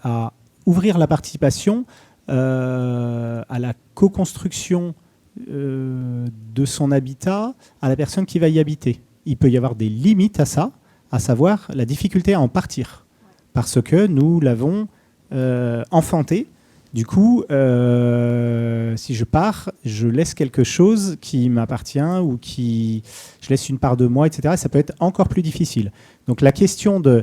à ouvrir la participation à la co-construction de son habitat à la personne qui va y habiter. Il peut y avoir des limites à ça, à savoir la difficulté à en partir, parce que nous l'avons enfanté. Du coup, si je pars, je laisse quelque chose qui m'appartient ou je laisse une part de moi, etc. Ça peut être encore plus difficile. Donc la question de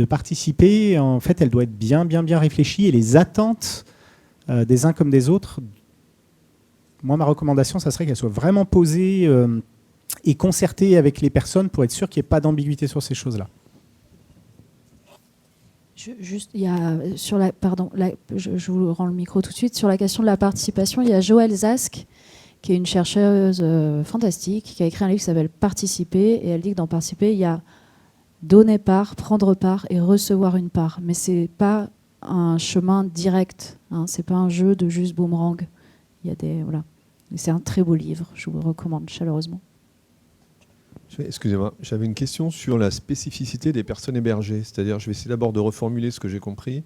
participer, en fait, elle doit être bien réfléchie, et les attentes des uns comme des autres, moi, ma recommandation, ça serait qu'elle soit vraiment posée et concertée avec les personnes pour être sûr qu'il n'y ait pas d'ambiguïté sur ces choses-là. Je vous rends le micro tout de suite. Sur la question de la participation, il y a Joëlle Zask, qui est une chercheuse fantastique, qui a écrit un livre qui s'appelle « Participer », et elle dit que dans « Participer », il y a donner part, prendre part et recevoir une part. Mais ce n'est pas un chemin direct, hein, ce n'est pas un jeu de juste boomerang. Il y a voilà. C'est un très beau livre, je vous le recommande chaleureusement. Excusez-moi, j'avais une question sur la spécificité des personnes hébergées. C'est-à-dire, je vais essayer d'abord de reformuler ce que j'ai compris,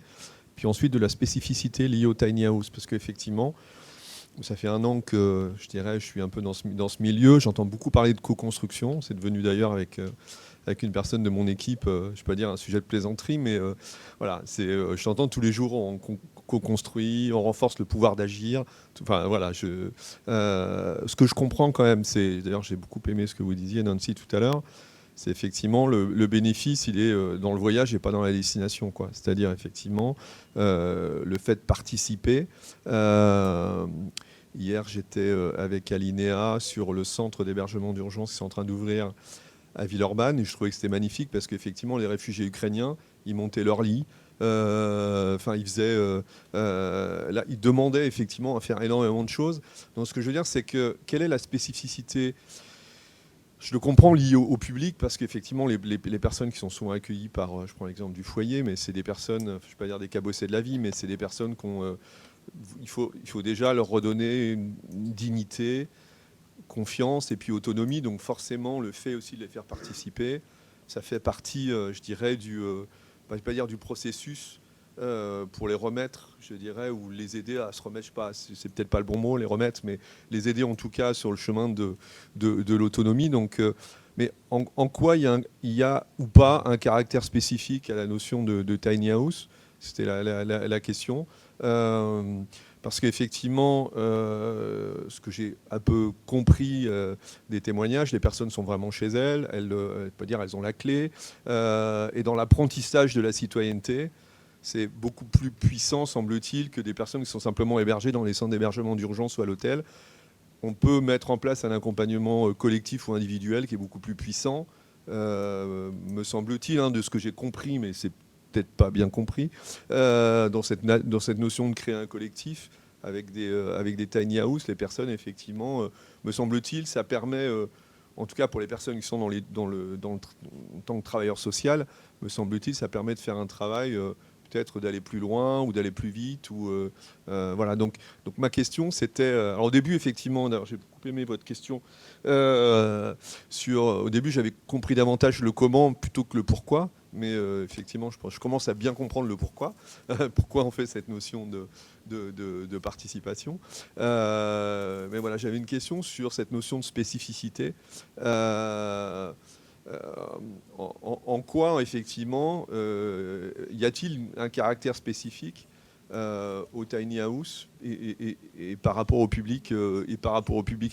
puis ensuite de la spécificité liée au tiny house. Parce qu'effectivement, ça fait 1 an que je suis un peu dans ce milieu. J'entends beaucoup parler de co-construction. C'est devenu d'ailleurs avec une personne de mon équipe, je ne vais pas dire un sujet de plaisanterie, mais voilà, je t'entends tous les jours, on co-construit, on renforce le pouvoir d'agir. Enfin, voilà, ce que je comprends quand même, c'est, d'ailleurs j'ai beaucoup aimé ce que vous disiez, Nancy, tout à l'heure, c'est effectivement le bénéfice, il est dans le voyage et pas dans la destination, quoi. C'est-à-dire effectivement le fait de participer. Hier, j'étais avec Alinéa sur le centre d'hébergement d'urgence qui est en train d'ouvrir à Villeurbanne, et je trouvais que c'était magnifique parce qu'effectivement les réfugiés ukrainiens, ils montaient leur lit, ils demandaient effectivement à faire énormément de choses. Donc ce que je veux dire, c'est que quelle est la spécificité? Je le comprends lié au public, parce qu'effectivement les personnes qui sont souvent accueillies par, je prends l'exemple du foyer, mais c'est des personnes, je ne vais pas dire des cabossés de la vie, mais c'est des personnes il faut déjà leur redonner une dignité, confiance et puis autonomie. Donc forcément, le fait aussi de les faire participer, ça fait partie, je dirais, je ne vais pas dire du processus pour les remettre, je dirais, ou les aider à se remettre, je sais pas, c'est peut-être pas le bon mot, les remettre, mais les aider en tout cas sur le chemin de l'autonomie. Donc, mais en quoi il y a ou pas un caractère spécifique à la notion de tiny house? C'était la question. Parce qu'effectivement, ce que j'ai un peu compris des témoignages, les personnes sont vraiment chez elles, elles ont la clé. Et dans l'apprentissage de la citoyenneté, c'est beaucoup plus puissant, semble-t-il, que des personnes qui sont simplement hébergées dans les centres d'hébergement d'urgence ou à l'hôtel. On peut mettre en place un accompagnement collectif ou individuel qui est beaucoup plus puissant, me semble-t-il, de ce que j'ai compris, mais c'est peut-être pas bien compris, dans cette notion de créer un collectif avec des tiny house. Les personnes, effectivement, me semble-t-il, ça permet, en tout cas pour les personnes qui sont en tant que travailleur social, me semble-t-il, ça permet de faire un travail, peut-être d'aller plus loin ou d'aller plus vite. Voilà. Donc ma question, c'était... alors au début, effectivement, j'ai beaucoup aimé votre question. Au début, j'avais compris davantage le comment plutôt que le pourquoi. Mais effectivement, je commence à bien comprendre le pourquoi. Pourquoi on fait cette notion de participation. Mais voilà, j'avais une question sur cette notion de spécificité. En quoi, effectivement, y a-t-il un caractère spécifique au tiny house et par rapport au public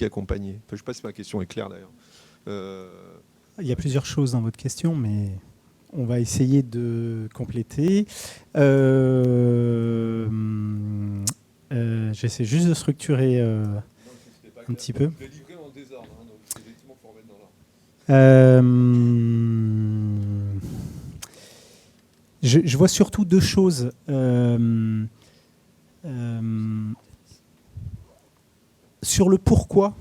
accompagné? Enfin, je ne sais pas si ma question est claire d'ailleurs. Il y a plusieurs choses dans votre question, mais on va essayer de compléter. J'essaie juste de structurer un petit peu. Je l'ai livré en désordre, donc effectivement, il faut remettre dans l'ordre. Je vois surtout deux choses. Sur le pourquoi.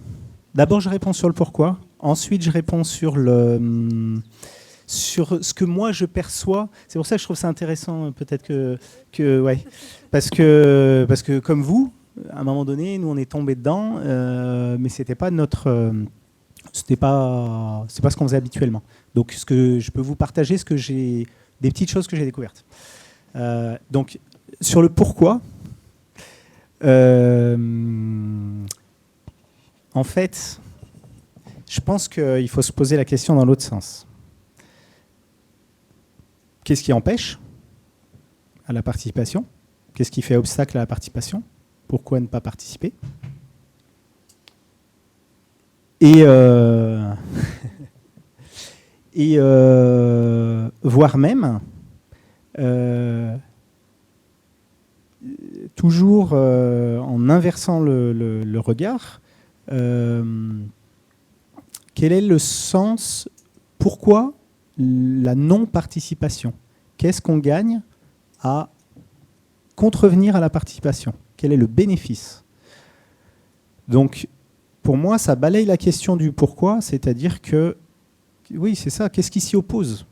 D'abord, je réponds sur le pourquoi. Ensuite, je réponds sur ce que moi je perçois. C'est pour ça que je trouve ça intéressant, peut-être ouais, parce que comme vous, à un moment donné, nous on est tombé dedans, mais c'était pas c'est pas ce qu'on faisait habituellement. Donc, ce que je peux vous partager, des petites choses que j'ai découvertes. Donc, sur le pourquoi, en fait, je pense qu'il faut se poser la question dans l'autre sens. Qu'est-ce qui empêche à la participation? Qu'est-ce qui fait obstacle à la participation? Pourquoi ne pas participer? Et voire même, toujours en inversant le regard, quel est le sens? Pourquoi la non-participation? Qu'est-ce qu'on gagne à contrevenir à la participation? Quel est le bénéfice? Donc, pour moi, ça balaye la question du pourquoi, c'est-à-dire que, oui, c'est ça, qu'est-ce qui s'y oppose?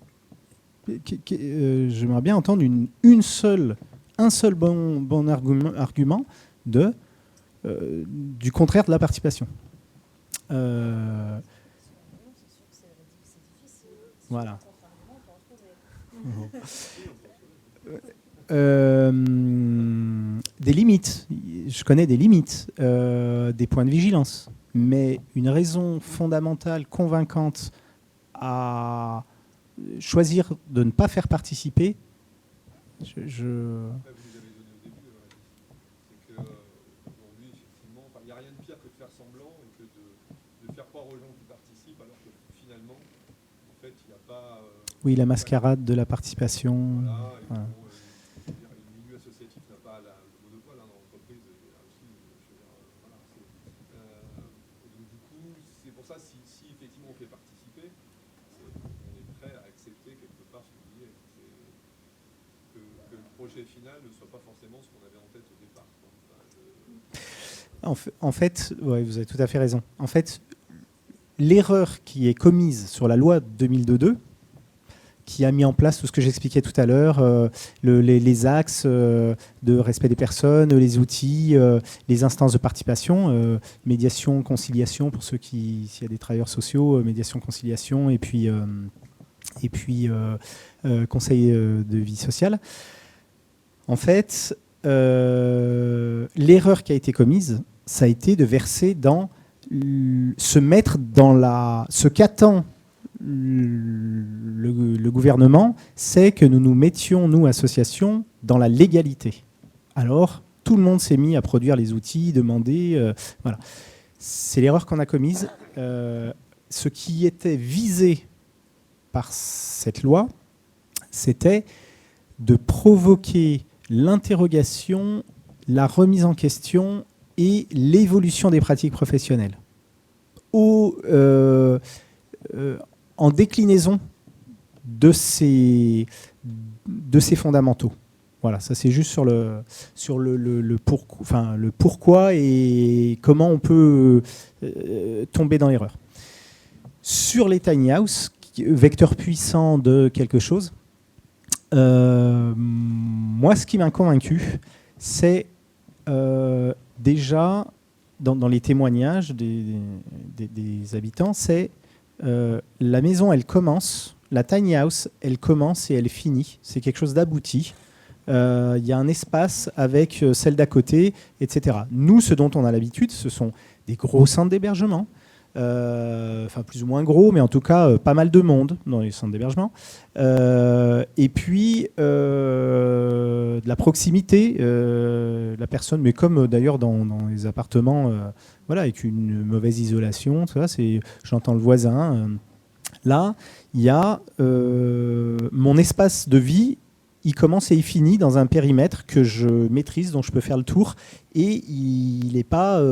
J'aimerais bien entendre un seul bon argument du contraire de la participation. Voilà. Des limites. Je connais des limites, des points de vigilance. Mais une raison fondamentale, convaincante à choisir de ne pas faire participer, il n'y a rien de pire que de faire semblant et que de faire croire aux gens qui participent alors que finalement, en fait, il n'y a pas... oui, la mascarade de la participation. Voilà, le milieu associatif n'a pas le monopole dans l'entreprise. Donc du coup, c'est pour ça, si effectivement on fait participer, on est prêt à accepter quelque part ce que vous disiez, que le projet final ne soit pas forcément ce qu'on avait en tête au départ. En fait, ouais, vous avez tout à fait raison. En fait, l'erreur qui est commise sur la loi 2002, qui a mis en place tout ce que j'expliquais tout à l'heure, les axes de respect des personnes, les outils, les instances de participation, médiation, conciliation, pour ceux s'il y a des travailleurs sociaux, médiation, conciliation, et puis conseil de vie sociale. En fait, l'erreur qui a été commise, ça a été de verser dans se mettre dans ce qu'attend le gouvernement, c'est que nous nous mettions, nous, associations, dans la légalité. Alors, tout le monde s'est mis à produire les outils, demander... voilà. C'est l'erreur qu'on a commise. Ce qui était visé par cette loi, c'était de provoquer l'interrogation, la remise en question et l'évolution des pratiques professionnelles en déclinaison de ces fondamentaux. Voilà, ça c'est juste sur le pourquoi et comment on peut tomber dans l'erreur. Sur les tiny house, vecteur puissant de quelque chose, moi ce qui m'a convaincu, c'est déjà dans les témoignages des habitants, c'est la maison, elle commence, la tiny house, elle commence et elle finit. C'est quelque chose d'abouti. Il y a un espace avec celle d'à côté, etc. Nous, ce dont on a l'habitude, ce sont des gros centres d'hébergement, enfin plus ou moins gros, mais en tout cas pas mal de monde dans les centres d'hébergement. Et puis de la proximité, la personne, mais comme d'ailleurs dans les appartements, voilà, avec une mauvaise isolation, tout ça, j'entends le voisin. Là, il y a mon espace de vie. Il commence et il finit dans un périmètre que je maîtrise, dont je peux faire le tour, et il n'est pas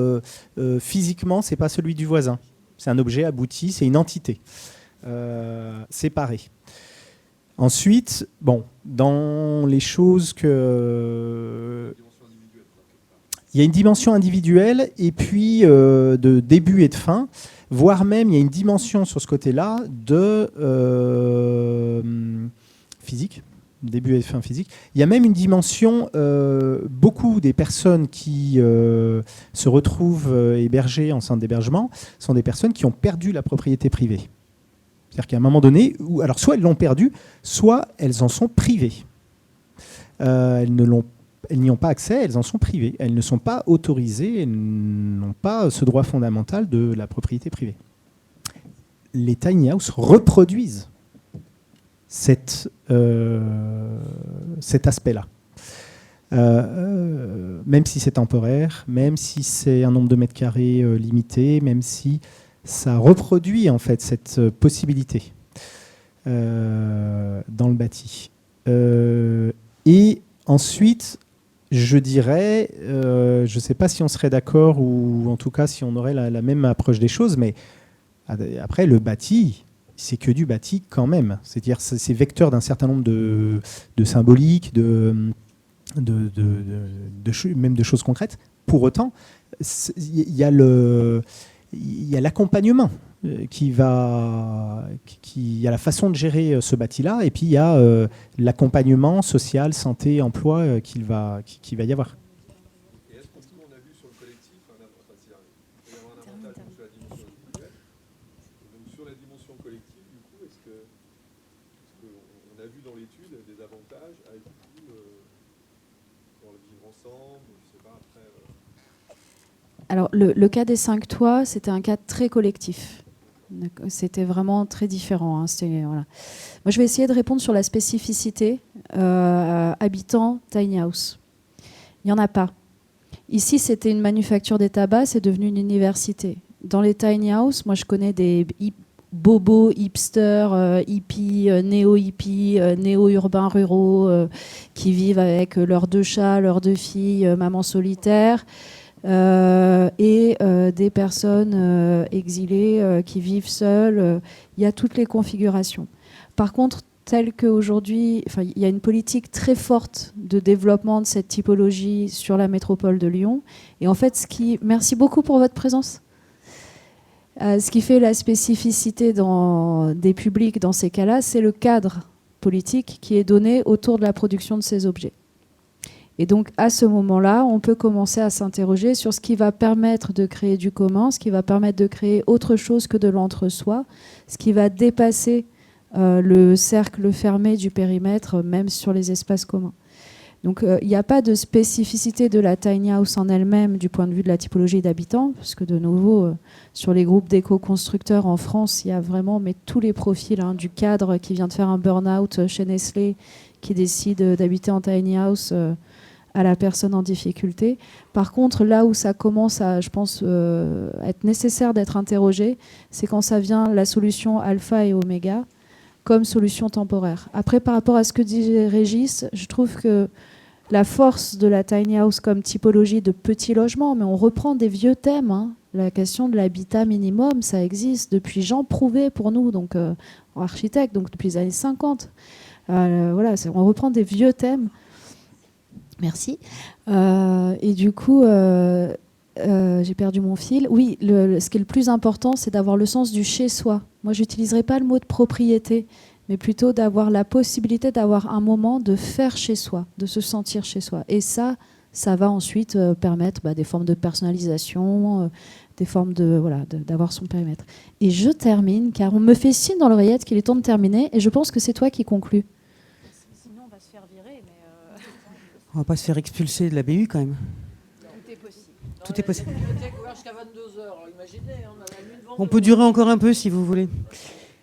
physiquement, c'est pas celui du voisin. C'est un objet abouti, c'est une entité séparée. Ensuite, bon, dans les choses que il y a une dimension individuelle et puis de début et de fin, voire même il y a une dimension sur ce côté-là de physique. Début et fin physique. Il y a même une dimension, beaucoup des personnes qui se retrouvent hébergées en centre d'hébergement sont des personnes qui ont perdu la propriété privée. C'est-à-dire qu'à un moment donné, alors soit elles l'ont perdue, soit elles en sont privées. Elles n'y ont pas accès, elles en sont privées. Elles ne sont pas autorisées, elles n'ont pas ce droit fondamental de la propriété privée. Les tiny house reproduisent cet aspect-là. Même si c'est temporaire, même si c'est un nombre de mètres carrés limité, même si ça reproduit en fait cette possibilité dans le bâti. Et ensuite, je dirais, je ne sais pas si on serait d'accord ou en tout cas si on aurait la même approche des choses, mais après le bâti, c'est que du bâti quand même. C'est-à-dire c'est vecteur d'un certain nombre de symboliques, même de choses concrètes. Pour autant, il y a l'accompagnement il y a la façon de gérer ce bâti-là, et puis il y a l'accompagnement social, santé, emploi qu'il va y avoir. Et est-ce qu'on a vu sur le collectif il peut y avoir un avantage sur la dimension individuelle? Donc sur la dimension collective, du coup, est-ce qu'on a vu dans l'étude des avantages à du coup dans le vivre ensemble, je sais pas après. Alors le cas des 5 toits, c'était un cas très collectif. C'était vraiment très différent. Hein. Voilà. Moi, je vais essayer de répondre sur la spécificité habitant tiny house. Il n'y en a pas. Ici, c'était une manufacture des tabacs, c'est devenu une université. Dans les tiny house, moi, je connais des bobos, hipsters, hippies, néo-hippies, néo-urbains ruraux qui vivent avec leurs 2 chats, leurs 2 filles, maman solitaire. Et des personnes exilées qui vivent seules. Il y a toutes les configurations. Par contre, tel qu'aujourd'hui, il y a une politique très forte de développement de cette typologie sur la métropole de Lyon. Et en fait, merci beaucoup pour votre présence. Ce qui fait la spécificité des publics dans ces cas-là, c'est le cadre politique qui est donnée autour de la production de ces objets. Et donc, à ce moment-là, on peut commencer à s'interroger sur ce qui va permettre de créer du commun, ce qui va permettre de créer autre chose que de l'entre-soi, ce qui va dépasser le cercle fermé du périmètre, même sur les espaces communs. Donc, il n'y a pas de spécificité de la tiny house en elle-même du point de vue de la typologie d'habitants, parce que de nouveau, sur les groupes d'éco-constructeurs en France, il y a vraiment tous les profils, hein, du cadre qui vient de faire un burn-out chez Nestlé, qui décide d'habiter en tiny house, à la personne en difficulté. Par contre, là où ça commence à, je pense, être nécessaire d'être interrogé, c'est quand ça vient la solution alpha et oméga comme solution temporaire. Après, par rapport à ce que dit Régis, je trouve que la force de la tiny house comme typologie de petits logements, mais on reprend des vieux thèmes, hein. La question de l'habitat minimum, ça existe depuis Jean Prouvé pour nous, donc architecte, donc depuis les années 50. Voilà, on reprend des vieux thèmes. Merci. Et du coup, j'ai perdu mon fil. Oui, ce qui est le plus important, c'est d'avoir le sens du chez-soi. Moi, je n'utiliserai pas le mot de propriété, mais plutôt d'avoir la possibilité d'avoir un moment de faire chez soi, de se sentir chez soi. Et ça va ensuite permettre des formes de personnalisation, des formes d'avoir son périmètre. Et je termine, car on me fait signe dans l'oreillette qu'il est temps de terminer, et je pense que c'est toi qui conclus. Sinon, on va se faire virer, mais... On va pas se faire expulser de la BU quand même. Tout est possible. Tout est possible. Jusqu'à 22h, imaginez. On peut durer encore un peu si vous voulez.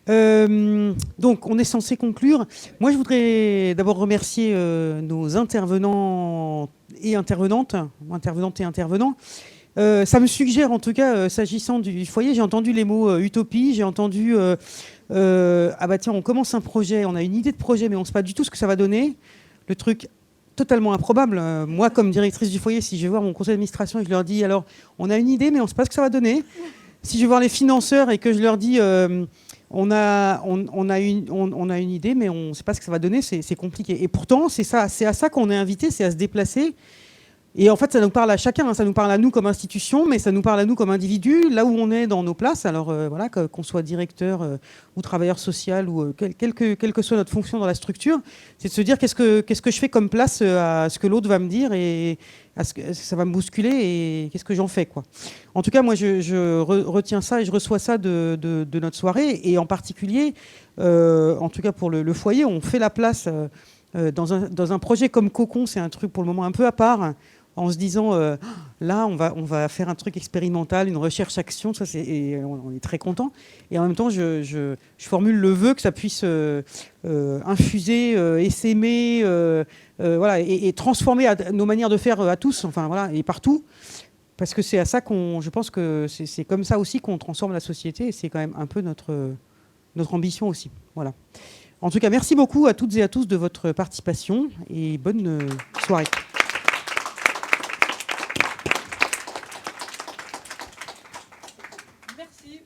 Donc, on est censé conclure. Moi, je voudrais d'abord remercier nos intervenants et intervenantes, intervenantes et intervenants. Ça me suggère, en tout cas, s'agissant du foyer, j'ai entendu les mots utopie, j'ai entendu ah bah tiens, on commence un projet, on a une idée de projet, mais on ne sait pas du tout ce que ça va donner. Le truc totalement improbable. Moi, comme directrice du foyer, si je vais voir mon conseil d'administration et je leur dis, alors, on a une idée, mais on ne sait pas ce que ça va donner. Si je vais voir les financeurs et que je leur dis, on a une idée, mais on ne sait pas ce que ça va donner, c'est compliqué. Et pourtant, c'est à ça qu'on est invité, c'est à se déplacer. Et en fait, ça nous parle à chacun, hein. Ça nous parle à nous comme institution, mais ça nous parle à nous comme individus, là où on est dans nos places. Alors voilà, qu'on soit directeur ou travailleur social, ou quelle que soit notre fonction dans la structure, c'est de se dire qu'est-ce que je fais comme place à ce que l'autre va me dire et à ce que ça va me bousculer et qu'est-ce que j'en fais, quoi. En tout cas, moi, je retiens ça et je reçois ça de notre soirée. Et en particulier, en tout cas pour le foyer, on fait la place dans un projet comme Cocon, c'est un truc pour le moment un peu à part, en se disant là on va faire un truc expérimental, une recherche-action, et on est très content. Et en même temps, je formule le vœu que ça puisse infuser, essaimer, voilà, et transformer nos manières de faire à tous, enfin voilà, et partout. Parce que c'est à ça je pense que c'est comme ça aussi qu'on transforme la société, et c'est quand même un peu notre ambition aussi. Voilà. En tout cas, merci beaucoup à toutes et à tous de votre participation et bonne soirée. Merci.